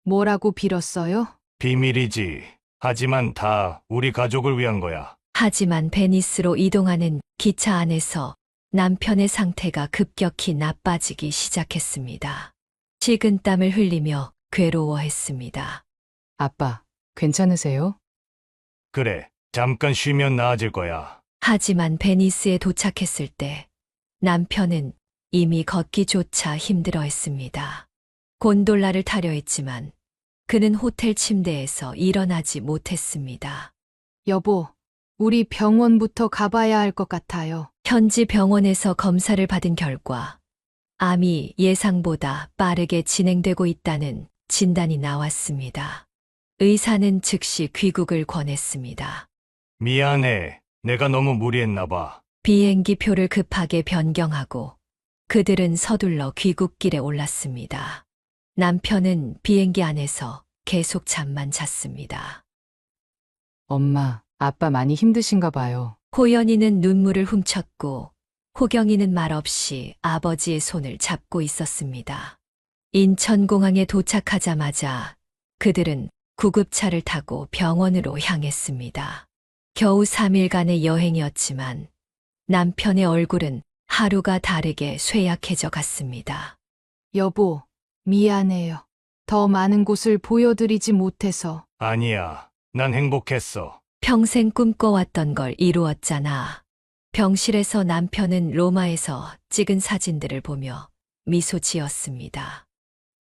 Speaker 3: 뭐라고 빌었어요?
Speaker 12: 비밀이지. 하지만 다 우리 가족을 위한 거야.
Speaker 2: 하지만 베니스로 이동하는 기차 안에서 남편의 상태가 급격히 나빠지기 시작했습니다. 식은땀을 흘리며 괴로워했습니다.
Speaker 5: 아빠, 괜찮으세요?
Speaker 12: 그래, 잠깐 쉬면 나아질 거야.
Speaker 2: 하지만 베니스에 도착했을 때 남편은 이미 걷기조차 힘들어했습니다. 곤돌라를 타려 했지만 그는 호텔 침대에서 일어나지 못했습니다.
Speaker 3: 여보, 우리 병원부터 가봐야 할 것 같아요.
Speaker 2: 현지 병원에서 검사를 받은 결과 암이 예상보다 빠르게 진행되고 있다는 진단이 나왔습니다. 의사는 즉시 귀국을 권했습니다.
Speaker 12: 미안해. 내가 너무 무리했나 봐.
Speaker 2: 비행기 표를 급하게 변경하고 그들은 서둘러 귀국길에 올랐습니다. 남편은 비행기 안에서 계속 잠만 잤습니다.
Speaker 5: 엄마, 아빠 많이 힘드신가 봐요.
Speaker 2: 호연이는 눈물을 훔쳤고 호경이는 말없이 아버지의 손을 잡고 있었습니다. 인천공항에 도착하자마자 그들은 구급차를 타고 병원으로 향했습니다. 겨우 3일간의 여행이었지만 남편의 얼굴은 하루가 다르게 쇠약해져 갔습니다.
Speaker 3: 여보, 미안해요. 더 많은 곳을 보여드리지 못해서.
Speaker 12: 아니야. 난 행복했어.
Speaker 2: 평생 꿈꿔왔던 걸 이루었잖아. 병실에서 남편은 로마에서 찍은 사진들을 보며 미소 지었습니다.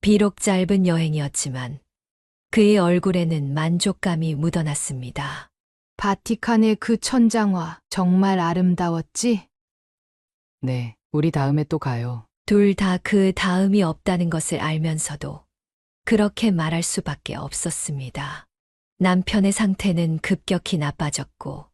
Speaker 2: 비록 짧은 여행이었지만 그의 얼굴에는 만족감이 묻어났습니다.
Speaker 3: 바티칸의 그 천장화 정말 아름다웠지?
Speaker 5: 네, 우리 다음에 또 가요.
Speaker 2: 둘 다 그 다음이 없다는 것을 알면서도 그렇게 말할 수밖에 없었습니다. 남편의 상태는 급격히 나빠졌고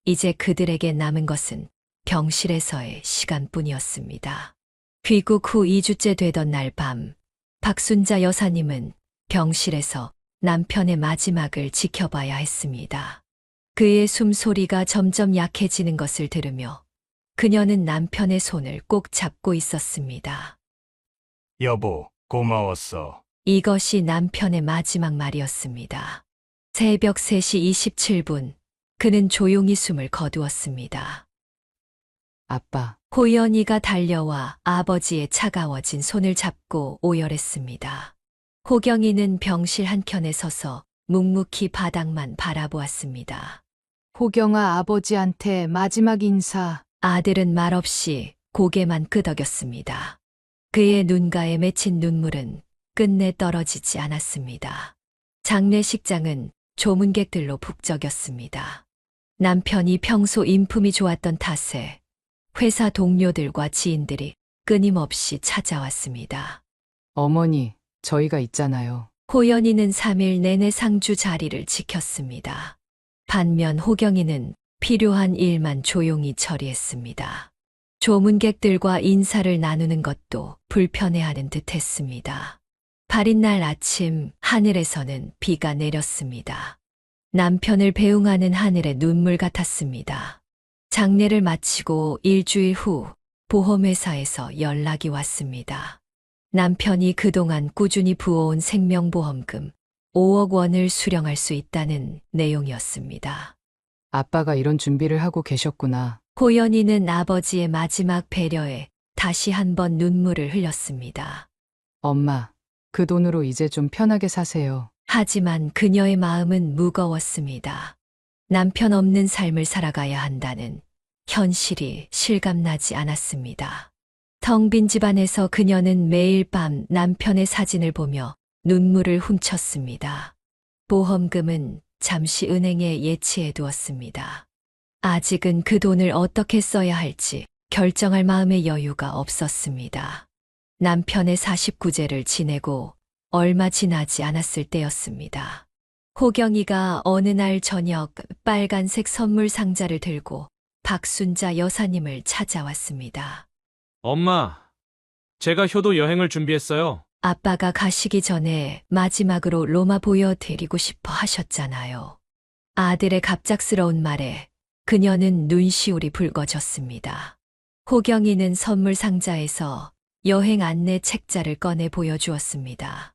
Speaker 2: 이제 그들에게 남은 것은 병실에서의 시간뿐이었습니다. 귀국 후 2주째 되던 날 밤, 박순자 여사님은 병실에서 남편의 마지막을 지켜봐야 했습니다. 그의 숨소리가 점점 약해지는 것을 들으며 그녀는 남편의 손을 꼭 잡고 있었습니다.
Speaker 12: 여보, 고마웠어.
Speaker 2: 이것이 남편의 마지막 말이었습니다. 새벽 3시 27분, 그는 조용히 숨을 거두었습니다.
Speaker 5: 아빠,
Speaker 2: 호연이가 달려와 아버지의 차가워진 손을 잡고 오열했습니다. 호경이는 병실 한켠에 서서 묵묵히 바닥만 바라보았습니다.
Speaker 3: 호경아, 아버지한테 마지막 인사.
Speaker 2: 아들은 말없이 고개만 끄덕였습니다. 그의 눈가에 맺힌 눈물은 끝내 떨어지지 않았습니다. 장례식장은 조문객들로 북적였습니다. 남편이 평소 인품이 좋았던 탓에 회사 동료들과 지인들이 끊임없이 찾아왔습니다.
Speaker 5: 어머니, 저희가 있잖아요.
Speaker 2: 호연이는 3일 내내 상주 자리를 지켰습니다. 반면 호경이는 필요한 일만 조용히 처리했습니다. 조문객들과 인사를 나누는 것도 불편해하는 듯했습니다. 발인 날 아침 하늘에서는 비가 내렸습니다. 남편을 배웅하는 하늘의 눈물 같았습니다. 장례를 마치고 일주일 후 보험회사에서 연락이 왔습니다. 남편이 그동안 꾸준히 부어온 생명보험금 5억 원을 수령할 수 있다는 내용이었습니다.
Speaker 5: 아빠가 이런 준비를 하고 계셨구나.
Speaker 2: 호연이는 아버지의 마지막 배려에 다시 한번 눈물을 흘렸습니다.
Speaker 5: 엄마, 그 돈으로 이제 좀 편하게 사세요.
Speaker 2: 하지만 그녀의 마음은 무거웠습니다. 남편 없는 삶을 살아가야 한다는 현실이 실감나지 않았습니다. 텅 빈 집안에서 그녀는 매일 밤 남편의 사진을 보며 눈물을 훔쳤습니다. 보험금은 잠시 은행에 예치해 두었습니다. 아직은 그 돈을 어떻게 써야 할지 결정할 마음의 여유가 없었습니다. 남편의 49제를 지내고 얼마 지나지 않았을 때였습니다. 호경이가 어느 날 저녁 빨간색 선물 상자를 들고 박순자 여사님을 찾아왔습니다.
Speaker 1: 엄마, 제가 효도 여행을 준비했어요.
Speaker 2: 아빠가 가시기 전에 마지막으로 로마 보여드리고 싶어 하셨잖아요. 아들의 갑작스러운 말에 그녀는 눈시울이 붉어졌습니다. 호경이는 선물 상자에서 여행 안내 책자를 꺼내 보여주었습니다.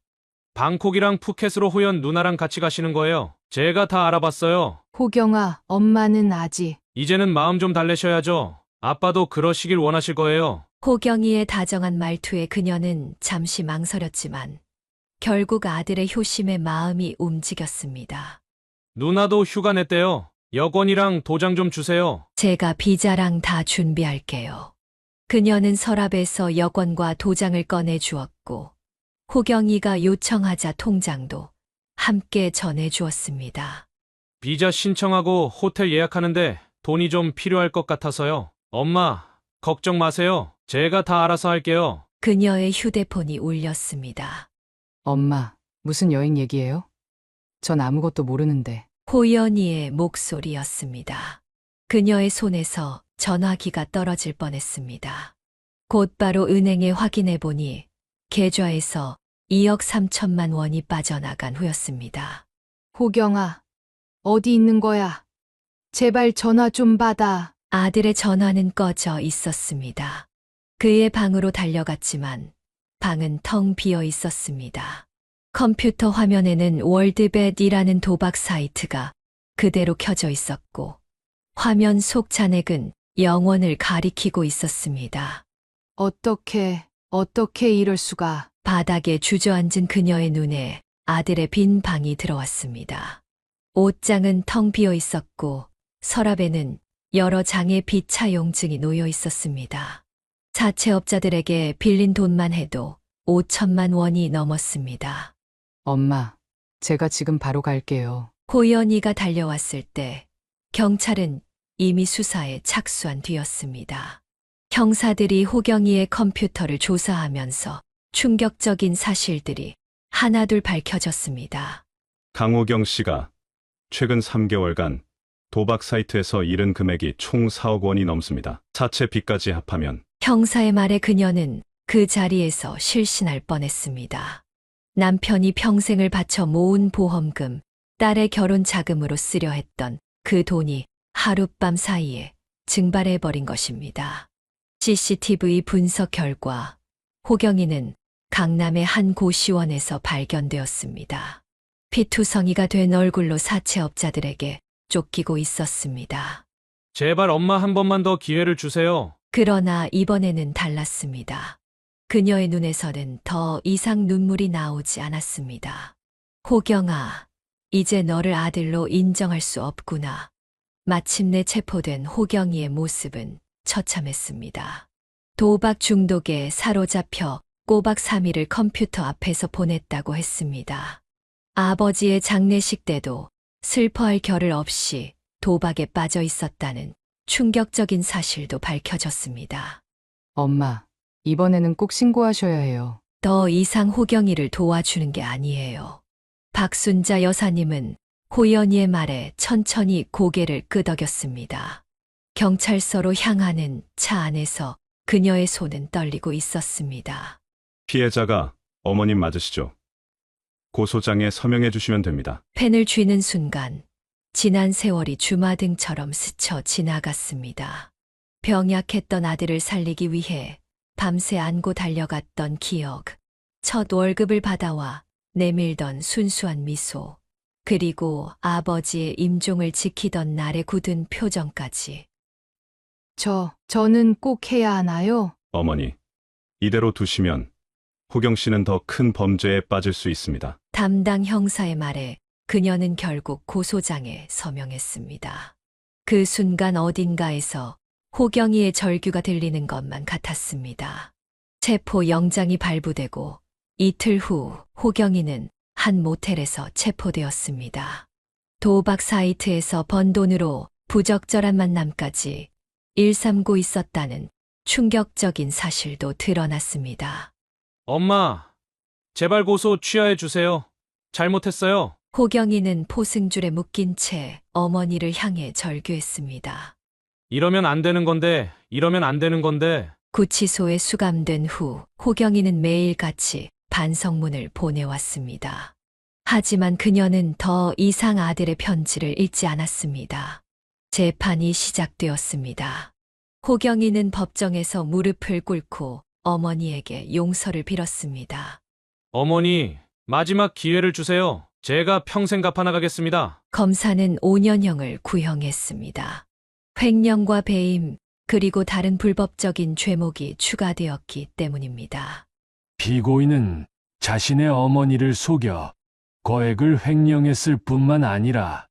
Speaker 1: 방콕이랑 푸켓으로 호연 누나랑 같이 가시는 거예요. 제가 다 알아봤어요.
Speaker 3: 호경아, 엄마는 아직.
Speaker 1: 이제는 마음 좀 달래셔야죠. 아빠도 그러시길 원하실 거예요.
Speaker 2: 호경이의 다정한 말투에 그녀는 잠시 망설였지만 결국 아들의 효심에 마음이 움직였습니다.
Speaker 1: 누나도 휴가 냈대요. 여권이랑 도장 좀 주세요.
Speaker 2: 제가 비자랑 다 준비할게요. 그녀는 서랍에서 여권과 도장을 꺼내 주었고 호경이가 요청하자 통장도 함께 전해 주었습니다.
Speaker 1: 비자 신청하고 호텔 예약하는데 돈이 좀 필요할 것 같아서요. 엄마, 걱정 마세요. 제가 다 알아서 할게요.
Speaker 2: 그녀의 휴대폰이 울렸습니다.
Speaker 5: 엄마, 무슨 여행 얘기예요? 전 아무것도 모르는데.
Speaker 2: 호연이의 목소리였습니다. 그녀의 손에서 전화기가 떨어질 뻔했습니다. 곧바로 은행에 확인해 보니 계좌에서 2억 3천만 원이 빠져나간 후였습니다.
Speaker 3: 호경아, 어디 있는 거야? 제발 전화 좀 받아.
Speaker 2: 아들의 전화는 꺼져 있었습니다. 그의 방으로 달려갔지만 방은 텅 비어 있었습니다. 컴퓨터 화면에는 월드벳이라는 도박 사이트가 그대로 켜져 있었고 화면 속 잔액은 0원을 가리키고 있었습니다.
Speaker 3: 어떻게 이럴 수가.
Speaker 2: 바닥에 주저앉은 그녀의 눈에 아들의 빈 방이 들어왔습니다. 옷장은 텅 비어 있었고 서랍에는 여러 장의 비차용증이 놓여 있었습니다. 자체업자들에게 빌린 돈만 해도 5천만 원이 넘었습니다.
Speaker 5: 엄마, 제가 지금 바로 갈게요.
Speaker 2: 호연이가 달려왔을 때 경찰은 이미 수사에 착수한 뒤였습니다. 형사들이 호경이의 컴퓨터를 조사하면서 충격적인 사실들이 하나둘 밝혀졌습니다.
Speaker 6: 강호경 씨가 최근 3개월간 도박 사이트에서 잃은 금액이 총 4억 원이 넘습니다. 사채 빚까지 합하면
Speaker 2: 형사의 말에 그녀는 그 자리에서 실신할 뻔했습니다. 남편이 평생을 바쳐 모은 보험금, 딸의 결혼 자금으로 쓰려 했던 그 돈이 하룻밤 사이에 증발해버린 것입니다. CCTV 분석 결과 호경이는 강남의 한 고시원에서 발견되었습니다. 피투성이가 된 얼굴로 사채업자들에게 쫓기고 있었습니다.
Speaker 1: 제발 엄마 한 번만 더 기회를 주세요.
Speaker 2: 그러나 이번에는 달랐습니다. 그녀의 눈에서는 더 이상 눈물이 나오지 않았습니다. 호경아, 이제 너를 아들로 인정할 수 없구나. 마침내 체포된 호경이의 모습은 처참했습니다. 도박 중독에 사로잡혀 꼬박 3일을 컴퓨터 앞에서 보냈다고 했습니다. 아버지의 장례식 때도 슬퍼할 겨를 없이 도박에 빠져 있었다는 충격적인 사실도 밝혀졌습니다.
Speaker 5: 엄마, 이번에는 꼭 신고하셔야 해요.
Speaker 2: 더 이상 호경이를 도와주는 게 아니에요. 박순자 여사님은 호연이의 말에 천천히 고개를 끄덕였습니다. 경찰서로 향하는 차 안에서 그녀의 손은 떨리고 있었습니다.
Speaker 6: 피해자가 어머님 맞으시죠? 고소장에 서명해 주시면 됩니다.
Speaker 2: 펜을 쥐는 순간 지난 세월이 주마등처럼 스쳐 지나갔습니다. 병약했던 아들을 살리기 위해 밤새 안고 달려갔던 기억, 첫 월급을 받아와 내밀던 순수한 미소, 그리고 아버지의 임종을 지키던 날의 굳은 표정까지.
Speaker 3: 저는 꼭 해야 하나요?
Speaker 6: 어머니, 이대로 두시면 호경 씨는 더 큰 범죄에 빠질 수 있습니다.
Speaker 2: 담당 형사의 말에 그녀는 결국 고소장에 서명했습니다. 그 순간 어딘가에서 호경이의 절규가 들리는 것만 같았습니다. 체포 영장이 발부되고 이틀 후 호경이는 한 모텔에서 체포되었습니다. 도박 사이트에서 번 돈으로 부적절한 만남까지 일삼고 있었다는 충격적인 사실도 드러났습니다.
Speaker 1: 엄마, 제발 고소 취하해 주세요. 잘못했어요.
Speaker 2: 호경이는 포승줄에 묶인 채 어머니를 향해 절규했습니다.
Speaker 1: 이러면 안 되는 건데, 이러면 안 되는 건데.
Speaker 2: 구치소에 수감된 후 호경이는 매일같이 반성문을 보내왔습니다. 하지만 그녀는 더 이상 아들의 편지를 읽지 않았습니다. 재판이 시작되었습니다. 호경이는 법정에서 무릎을 꿇고 어머니에게 용서를 빌었습니다.
Speaker 1: 어머니, 마지막 기회를 주세요. 제가 평생 갚아나가겠습니다.
Speaker 2: 검사는 5년형을 구형했습니다. 횡령과 배임, 그리고 다른 불법적인 죄목이 추가되었기 때문입니다.
Speaker 4: 피고인은 자신의 어머니를 속여 거액을 횡령했을 뿐만 아니라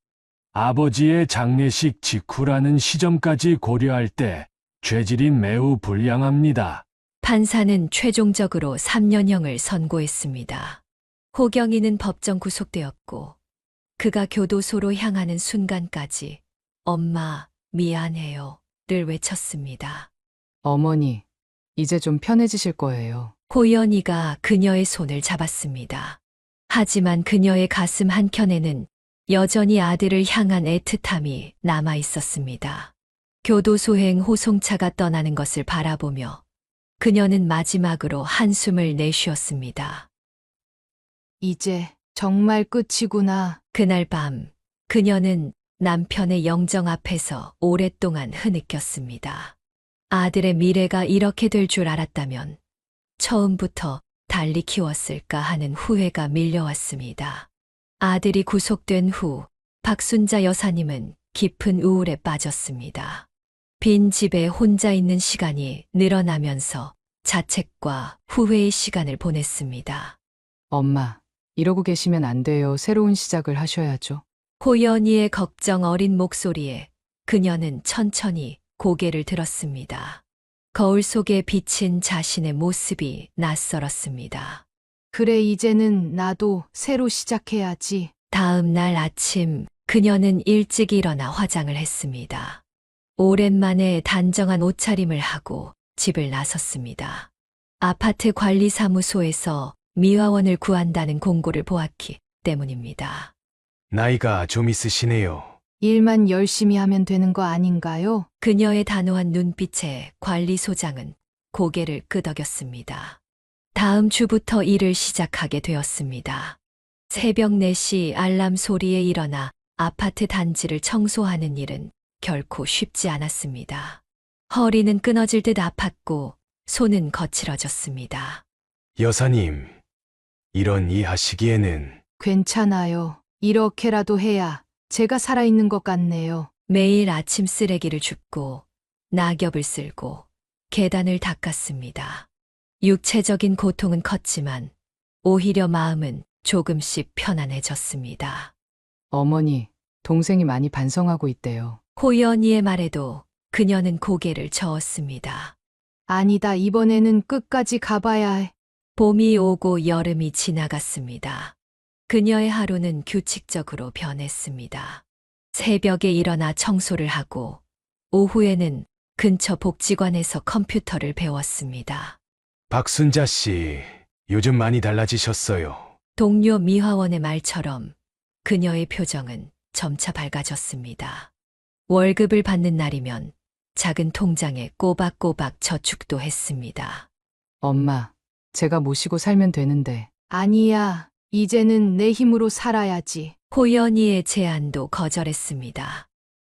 Speaker 4: 아버지의 장례식 직후라는 시점까지 고려할 때 죄질이 매우 불량합니다.
Speaker 2: 판사는 최종적으로 3년형을 선고했습니다. 호경이는 법정 구속되었고 그가 교도소로 향하는 순간까지 엄마 미안해요 를 외쳤습니다.
Speaker 5: 어머니, 이제 좀 편해지실 거예요.
Speaker 2: 호연이가 그녀의 손을 잡았습니다. 하지만 그녀의 가슴 한켠에는 여전히 아들을 향한 애틋함이 남아 있었습니다. 교도소행 호송차가 떠나는 것을 바라보며 그녀는 마지막으로 한숨을 내쉬었습니다.
Speaker 3: 이제 정말 끝이구나.
Speaker 2: 그날 밤 그녀는 남편의 영정 앞에서 오랫동안 흐느꼈습니다. 아들의 미래가 이렇게 될 줄 알았다면 처음부터 달리 키웠을까 하는 후회가 밀려왔습니다. 아들이 구속된 후 박순자 여사님은 깊은 우울에 빠졌습니다. 빈 집에 혼자 있는 시간이 늘어나면서 자책과 후회의 시간을 보냈습니다.
Speaker 5: 엄마, 이러고 계시면 안 돼요. 새로운 시작을 하셔야죠.
Speaker 2: 호연이의 걱정 어린 목소리에 그녀는 천천히 고개를 들었습니다. 거울 속에 비친 자신의 모습이 낯설었습니다.
Speaker 3: 그래, 이제는 나도 새로 시작해야지.
Speaker 2: 다음 날 아침 그녀는 일찍 일어나 화장을 했습니다. 오랜만에 단정한 옷차림을 하고 집을 나섰습니다. 아파트 관리사무소에서 미화원을 구한다는 공고를 보았기 때문입니다.
Speaker 12: 나이가 좀 있으시네요.
Speaker 3: 일만 열심히 하면 되는 거 아닌가요?
Speaker 2: 그녀의 단호한 눈빛에 관리소장은 고개를 끄덕였습니다. 다음 주부터 일을 시작하게 되었습니다. 새벽 4시 알람 소리에 일어나 아파트 단지를 청소하는 일은 결코 쉽지 않았습니다. 허리는 끊어질 듯 아팠고 손은 거칠어졌습니다.
Speaker 12: 여사님, 이런 일 하시기에는
Speaker 3: 괜찮아요. 이렇게라도 해야 제가 살아있는 것 같네요.
Speaker 2: 매일 아침 쓰레기를 줍고 낙엽을 쓸고 계단을 닦았습니다. 육체적인 고통은 컸지만 오히려 마음은 조금씩 편안해졌습니다.
Speaker 5: 어머니, 동생이 많이 반성하고 있대요.
Speaker 2: 호연이의 말에도 그녀는 고개를 저었습니다.
Speaker 3: 아니다, 이번에는 끝까지 가봐야 해.
Speaker 2: 봄이 오고 여름이 지나갔습니다. 그녀의 하루는 규칙적으로 변했습니다. 새벽에 일어나 청소를 하고 오후에는 근처 복지관에서 컴퓨터를 배웠습니다.
Speaker 12: 박순자 씨, 요즘 많이 달라지셨어요.
Speaker 2: 동료 미화원의 말처럼 그녀의 표정은 점차 밝아졌습니다. 월급을 받는 날이면 작은 통장에 꼬박꼬박 저축도 했습니다.
Speaker 5: 엄마, 제가 모시고 살면 되는데.
Speaker 3: 아니야, 이제는 내 힘으로 살아야지.
Speaker 2: 호연이의 제안도 거절했습니다.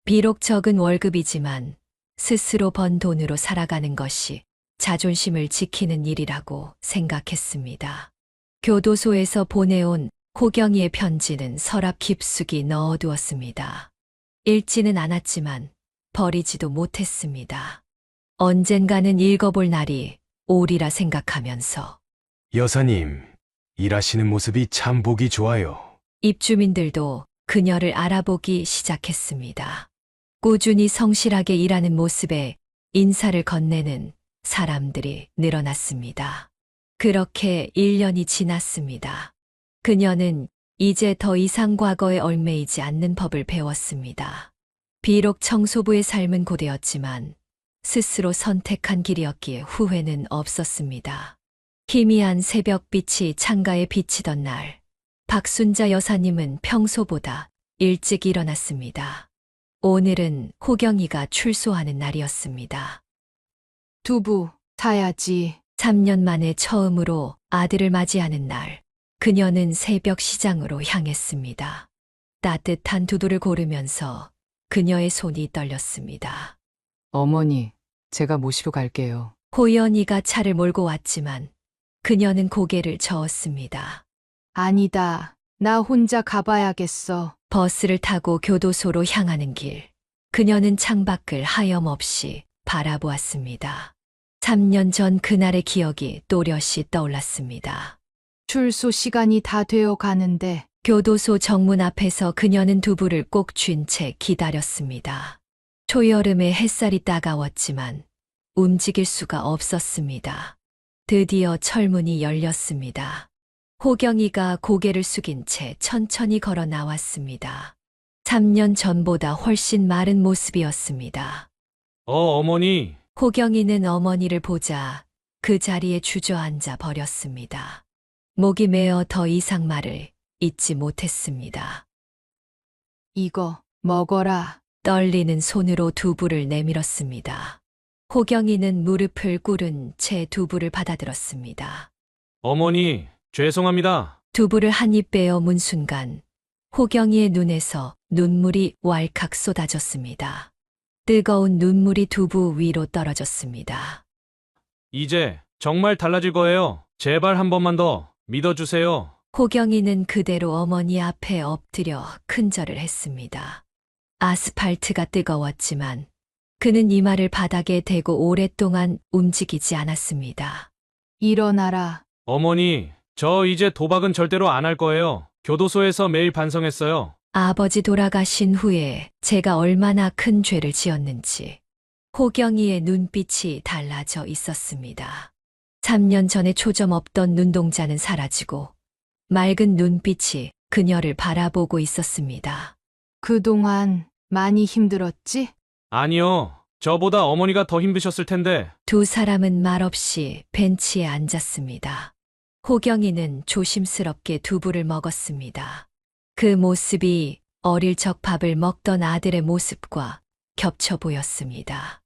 Speaker 2: 비록 적은 월급이지만 스스로 번 돈으로 살아가는 것이 자존심을 지키는 일이라고 생각했습니다. 교도소에서 보내온 호경이의 편지는 서랍 깊숙이 넣어두었습니다. 읽지는 않았지만 버리지도 못했습니다. 언젠가는 읽어볼 날이 오리라 생각하면서
Speaker 12: 여사님, 일하시는 모습이 참 보기 좋아요.
Speaker 2: 입주민들도 그녀를 알아보기 시작했습니다. 꾸준히 성실하게 일하는 모습에 인사를 건네는 사람들이 늘어났습니다. 그렇게 1년이 지났습니다. 그녀는 이제 더 이상 과거에 얽매이지 않는 법을 배웠습니다. 비록 청소부의 삶은 고되었지만 스스로 선택한 길이었기에 후회는 없었습니다. 희미한 새벽빛이 창가에 비치던 날, 박순자 여사님은 평소보다 일찍 일어났습니다. 오늘은 호경이가 출소하는 날이었습니다.
Speaker 3: 두부 사야지.
Speaker 2: 3년 만에 처음으로 아들을 맞이하는 날, 그녀는 새벽 시장으로 향했습니다. 따뜻한 두부를 고르면서 그녀의 손이 떨렸습니다.
Speaker 5: 어머니, 제가 모시고 갈게요.
Speaker 2: 호연이가 차를 몰고 왔지만 그녀는 고개를 저었습니다.
Speaker 3: 아니다. 나 혼자 가봐야겠어.
Speaker 2: 버스를 타고 교도소로 향하는 길. 그녀는 창밖을 하염없이 바라보았습니다. 3년 전 그날의 기억이 또렷이 떠올랐습니다.
Speaker 3: 출소 시간이 다 되어 가는데
Speaker 2: 교도소 정문 앞에서 그녀는 두부를 꼭 쥔 채 기다렸습니다. 초여름의 햇살이 따가웠지만 움직일 수가 없었습니다. 드디어 철문이 열렸습니다. 호경이가 고개를 숙인 채 천천히 걸어 나왔습니다. 3년 전보다 훨씬 마른 모습이었습니다.
Speaker 1: 어머니.
Speaker 2: 호경이는 어머니를 보자 그 자리에 주저앉아 버렸습니다. 목이 메어 더 이상 말을 잇지 못했습니다.
Speaker 3: 이거 먹어라.
Speaker 2: 떨리는 손으로 두부를 내밀었습니다. 호경이는 무릎을 꿇은 채 두부를 받아들었습니다.
Speaker 1: 어머니, 죄송합니다.
Speaker 2: 두부를 한 입 빼어 문 순간 호경이의 눈에서 눈물이 왈칵 쏟아졌습니다. 뜨거운 눈물이 두부 위로 떨어졌습니다.
Speaker 1: 이제 정말 달라질 거예요. 제발 한 번만 더 믿어주세요.
Speaker 2: 호경이는 그대로 어머니 앞에 엎드려 큰절을 했습니다. 아스팔트가 뜨거웠지만 그는 이마를 바닥에 대고 오랫동안 움직이지 않았습니다.
Speaker 3: 일어나라.
Speaker 1: 어머니, 저 이제 도박은 절대로 안 할 거예요. 교도소에서 매일 반성했어요.
Speaker 2: 아버지 돌아가신 후에 제가 얼마나 큰 죄를 지었는지 호경이의 눈빛이 달라져 있었습니다. 3년 전에 초점 없던 눈동자는 사라지고 맑은 눈빛이 그녀를 바라보고 있었습니다.
Speaker 3: 그동안 많이 힘들었지?
Speaker 1: 아니요. 저보다 어머니가 더 힘드셨을 텐데.
Speaker 2: 두 사람은 말없이 벤치에 앉았습니다. 호경이는 조심스럽게 두부를 먹었습니다. 그 모습이 어릴 적 밥을 먹던 아들의 모습과 겹쳐 보였습니다.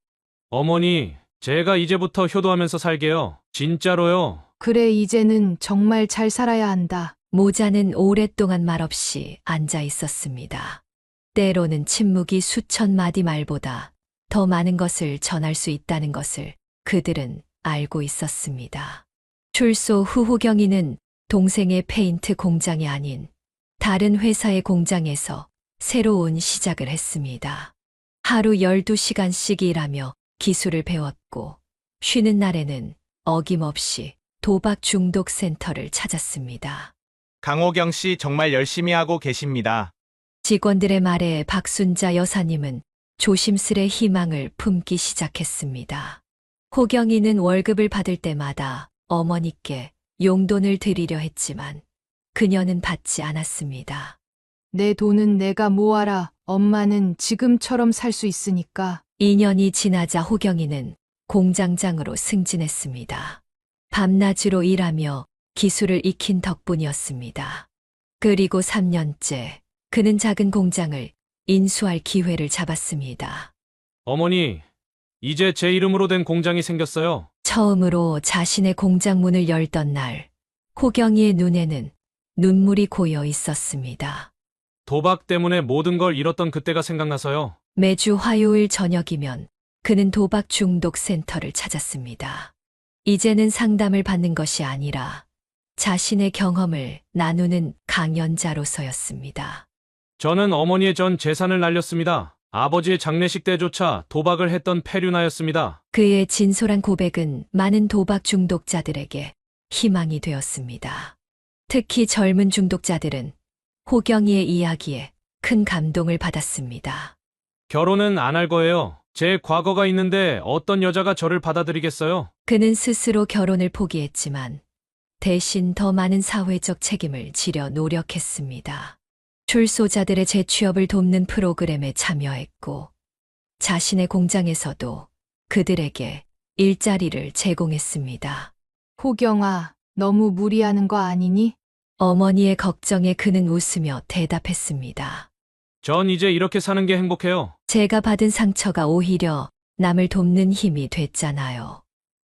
Speaker 1: 어머니, 제가 이제부터 효도하면서 살게요. 진짜로요.
Speaker 3: 그래, 이제는 정말 잘 살아야 한다.
Speaker 2: 모자는 오랫동안 말없이 앉아 있었습니다. 때로는 침묵이 수천 마디 말보다 더 많은 것을 전할 수 있다는 것을 그들은 알고 있었습니다. 출소 후 호경이는 동생의 페인트 공장이 아닌 다른 회사의 공장에서 새로운 시작을 했습니다. 하루 12시간씩 일하며 기술을 배웠고 쉬는 날에는 어김없이 도박 중독 센터를 찾았습니다.
Speaker 8: 강호경 씨 정말 열심히 하고 계십니다.
Speaker 2: 직원들의 말에 박순자 여사님은 조심스레 희망을 품기 시작했습니다. 호경이는 월급을 받을 때마다 어머니께 용돈을 드리려 했지만 그녀는 받지 않았습니다.
Speaker 3: 내 돈은 내가 모아라. 엄마는 지금처럼 살 수 있으니까.
Speaker 2: 2년이 지나자 호경이는 공장장으로 승진했습니다. 밤낮으로 일하며 기술을 익힌 덕분이었습니다. 그리고 3년째 그는 작은 공장을 인수할 기회를 잡았습니다.
Speaker 1: 어머니, 이제 제 이름으로 된 공장이 생겼어요.
Speaker 2: 처음으로 자신의 공장 문을 열던 날, 호경이의 눈에는 눈물이 고여 있었습니다.
Speaker 1: 도박 때문에 모든 걸 잃었던 그때가 생각나서요.
Speaker 2: 매주 화요일 저녁이면 그는 도박 중독 센터를 찾았습니다. 이제는 상담을 받는 것이 아니라 자신의 경험을 나누는 강연자로서였습니다.
Speaker 1: 저는 어머니의 전 재산을 날렸습니다. 아버지의 장례식 때조차 도박을 했던 폐륜아였습니다.
Speaker 2: 그의 진솔한 고백은 많은 도박 중독자들에게 희망이 되었습니다. 특히 젊은 중독자들은 호경이의 이야기에 큰 감동을 받았습니다.
Speaker 1: 결혼은 안 할 거예요. 제 과거가 있는데 어떤 여자가 저를 받아들이겠어요?
Speaker 2: 그는 스스로 결혼을 포기했지만 대신 더 많은 사회적 책임을 지려 노력했습니다. 출소자들의 재취업을 돕는 프로그램에 참여했고 자신의 공장에서도 그들에게 일자리를 제공했습니다.
Speaker 3: 호경아, 너무 무리하는 거 아니니?
Speaker 2: 어머니의 걱정에 그는 웃으며 대답했습니다.
Speaker 1: 전 이제 이렇게 사는 게 행복해요.
Speaker 2: 제가 받은 상처가 오히려 남을 돕는 힘이 됐잖아요.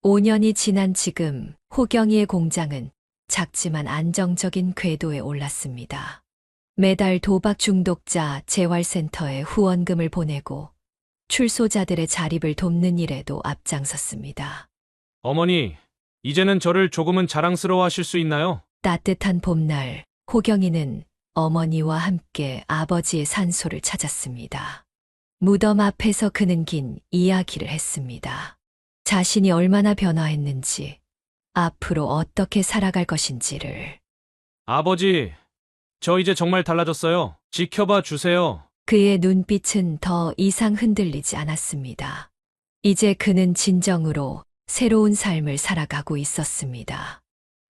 Speaker 2: 5년이 지난 지금 호경이의 공장은 작지만 안정적인 궤도에 올랐습니다. 매달 도박 중독자 재활센터에 후원금을 보내고 출소자들의 자립을 돕는 일에도 앞장섰습니다.
Speaker 1: 어머니, 이제는 저를 조금은 자랑스러워 하실 수 있나요?
Speaker 2: 따뜻한 봄날, 호경이는 어머니와 함께 아버지의 산소를 찾았습니다. 무덤 앞에서 그는 긴 이야기를 했습니다. 자신이 얼마나 변화했는지, 앞으로 어떻게 살아갈 것인지를.
Speaker 1: 아버지, 저 이제 정말 달라졌어요. 지켜봐 주세요.
Speaker 2: 그의 눈빛은 더 이상 흔들리지 않았습니다. 이제 그는 진정으로 새로운 삶을 살아가고 있었습니다.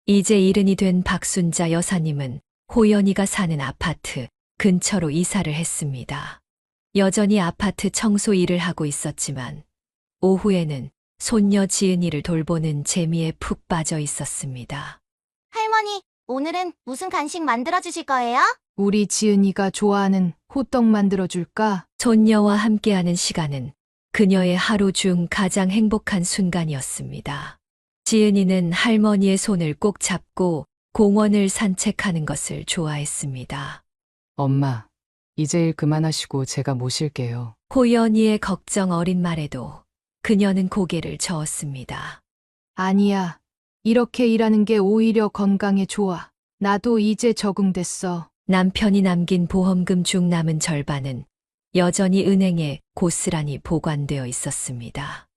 Speaker 2: 이제 일흔이 된 박순자 여사님은 호연이가 사는 아파트 근처로 이사를 했습니다. 여전히 아파트 청소 일을 하고 있었지만 오후에는 손녀 지은이를 돌보는 재미에 푹 빠져 있었습니다.
Speaker 11: 할머니, 오늘은 무슨 간식 만들어 주실 거예요?
Speaker 3: 우리 지은이가 좋아하는 호떡 만들어줄까?
Speaker 2: 손녀와 함께하는 시간은 그녀의 하루 중 가장 행복한 순간이었습니다. 지은이는 할머니의 손을 꼭 잡고 공원을 산책하는 것을 좋아했습니다.
Speaker 5: 엄마, 이제 일 그만하시고 제가 모실게요.
Speaker 2: 호연이의 걱정 어린 말에도 그녀는 고개를 저었습니다.
Speaker 3: 아니야. 이렇게 일하는 게 오히려 건강에 좋아. 나도 이제 적응됐어.
Speaker 2: 남편이 남긴 보험금 중 남은 절반은 여전히 은행에 고스란히 보관되어 있었습니다.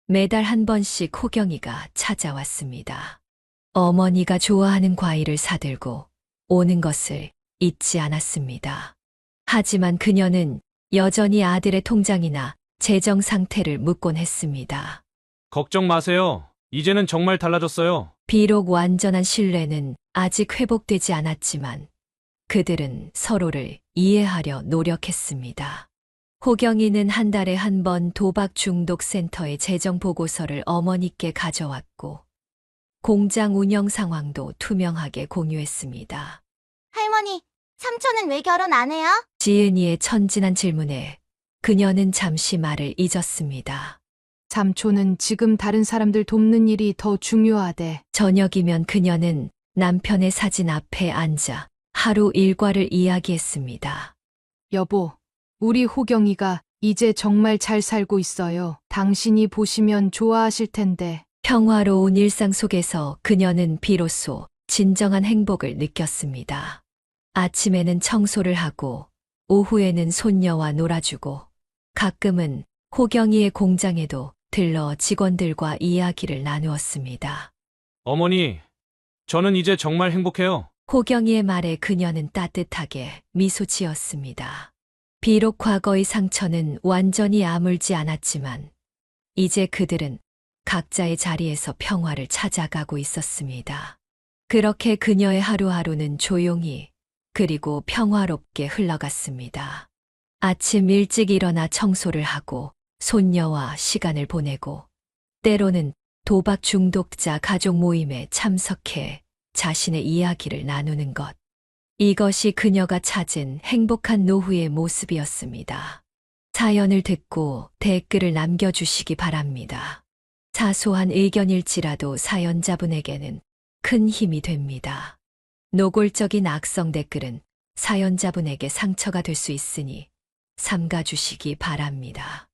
Speaker 2: 매달 한 번씩 호경이가 찾아왔습니다. 어머니가 좋아하는 과일을 사들고 오는 것을 잊지 않았습니다. 하지만 그녀는 여전히 아들의 통장이나 재정 상태를 묻곤 했습니다.
Speaker 1: 걱정 마세요. 이제는 정말 달라졌어요.
Speaker 2: 비록 완전한 신뢰는 아직 회복되지 않았지만 그들은 서로를 이해하려 노력했습니다. 호경이는 한 달에 한 번 도박 중독 센터의 재정 보고서를 어머니께 가져왔고 공장 운영 상황도 투명하게 공유했습니다.
Speaker 11: 할머니, 삼촌은 왜 결혼 안 해요?
Speaker 2: 지은이의 천진한 질문에 그녀는 잠시 말을 잊었습니다.
Speaker 3: 삼촌은 지금 다른 사람들 돕는 일이 더 중요하대.
Speaker 2: 저녁이면 그녀는 남편의 사진 앞에 앉아 하루 일과를 이야기했습니다.
Speaker 3: 여보, 우리 호경이가 이제 정말 잘 살고 있어요. 당신이 보시면 좋아하실 텐데.
Speaker 2: 평화로운 일상 속에서 그녀는 비로소 진정한 행복을 느꼈습니다. 아침에는 청소를 하고 오후에는 손녀와 놀아주고 가끔은 호경이의 공장에도 들러 직원들과 이야기를 나누었습니다.
Speaker 1: 어머니, 저는 이제 정말 행복해요.
Speaker 2: 호경이의 말에 그녀는 따뜻하게 미소 지었습니다. 비록 과거의 상처는 완전히 아물지 않았지만 이제 그들은 각자의 자리에서 평화를 찾아가고 있었습니다. 그렇게 그녀의 하루하루는 조용히 그리고 평화롭게 흘러갔습니다. 아침 일찍 일어나 청소를 하고 손녀와 시간을 보내고 때로는 도박 중독자 가족 모임에 참석해 자신의 이야기를 나누는 것. 이것이 그녀가 찾은 행복한 노후의 모습이었습니다. 사연을 듣고 댓글을 남겨주시기 바랍니다. 사소한 의견일지라도 사연자분에게는 큰 힘이 됩니다. 노골적인 악성 댓글은 사연자분에게 상처가 될 수 있으니 삼가주시기 바랍니다.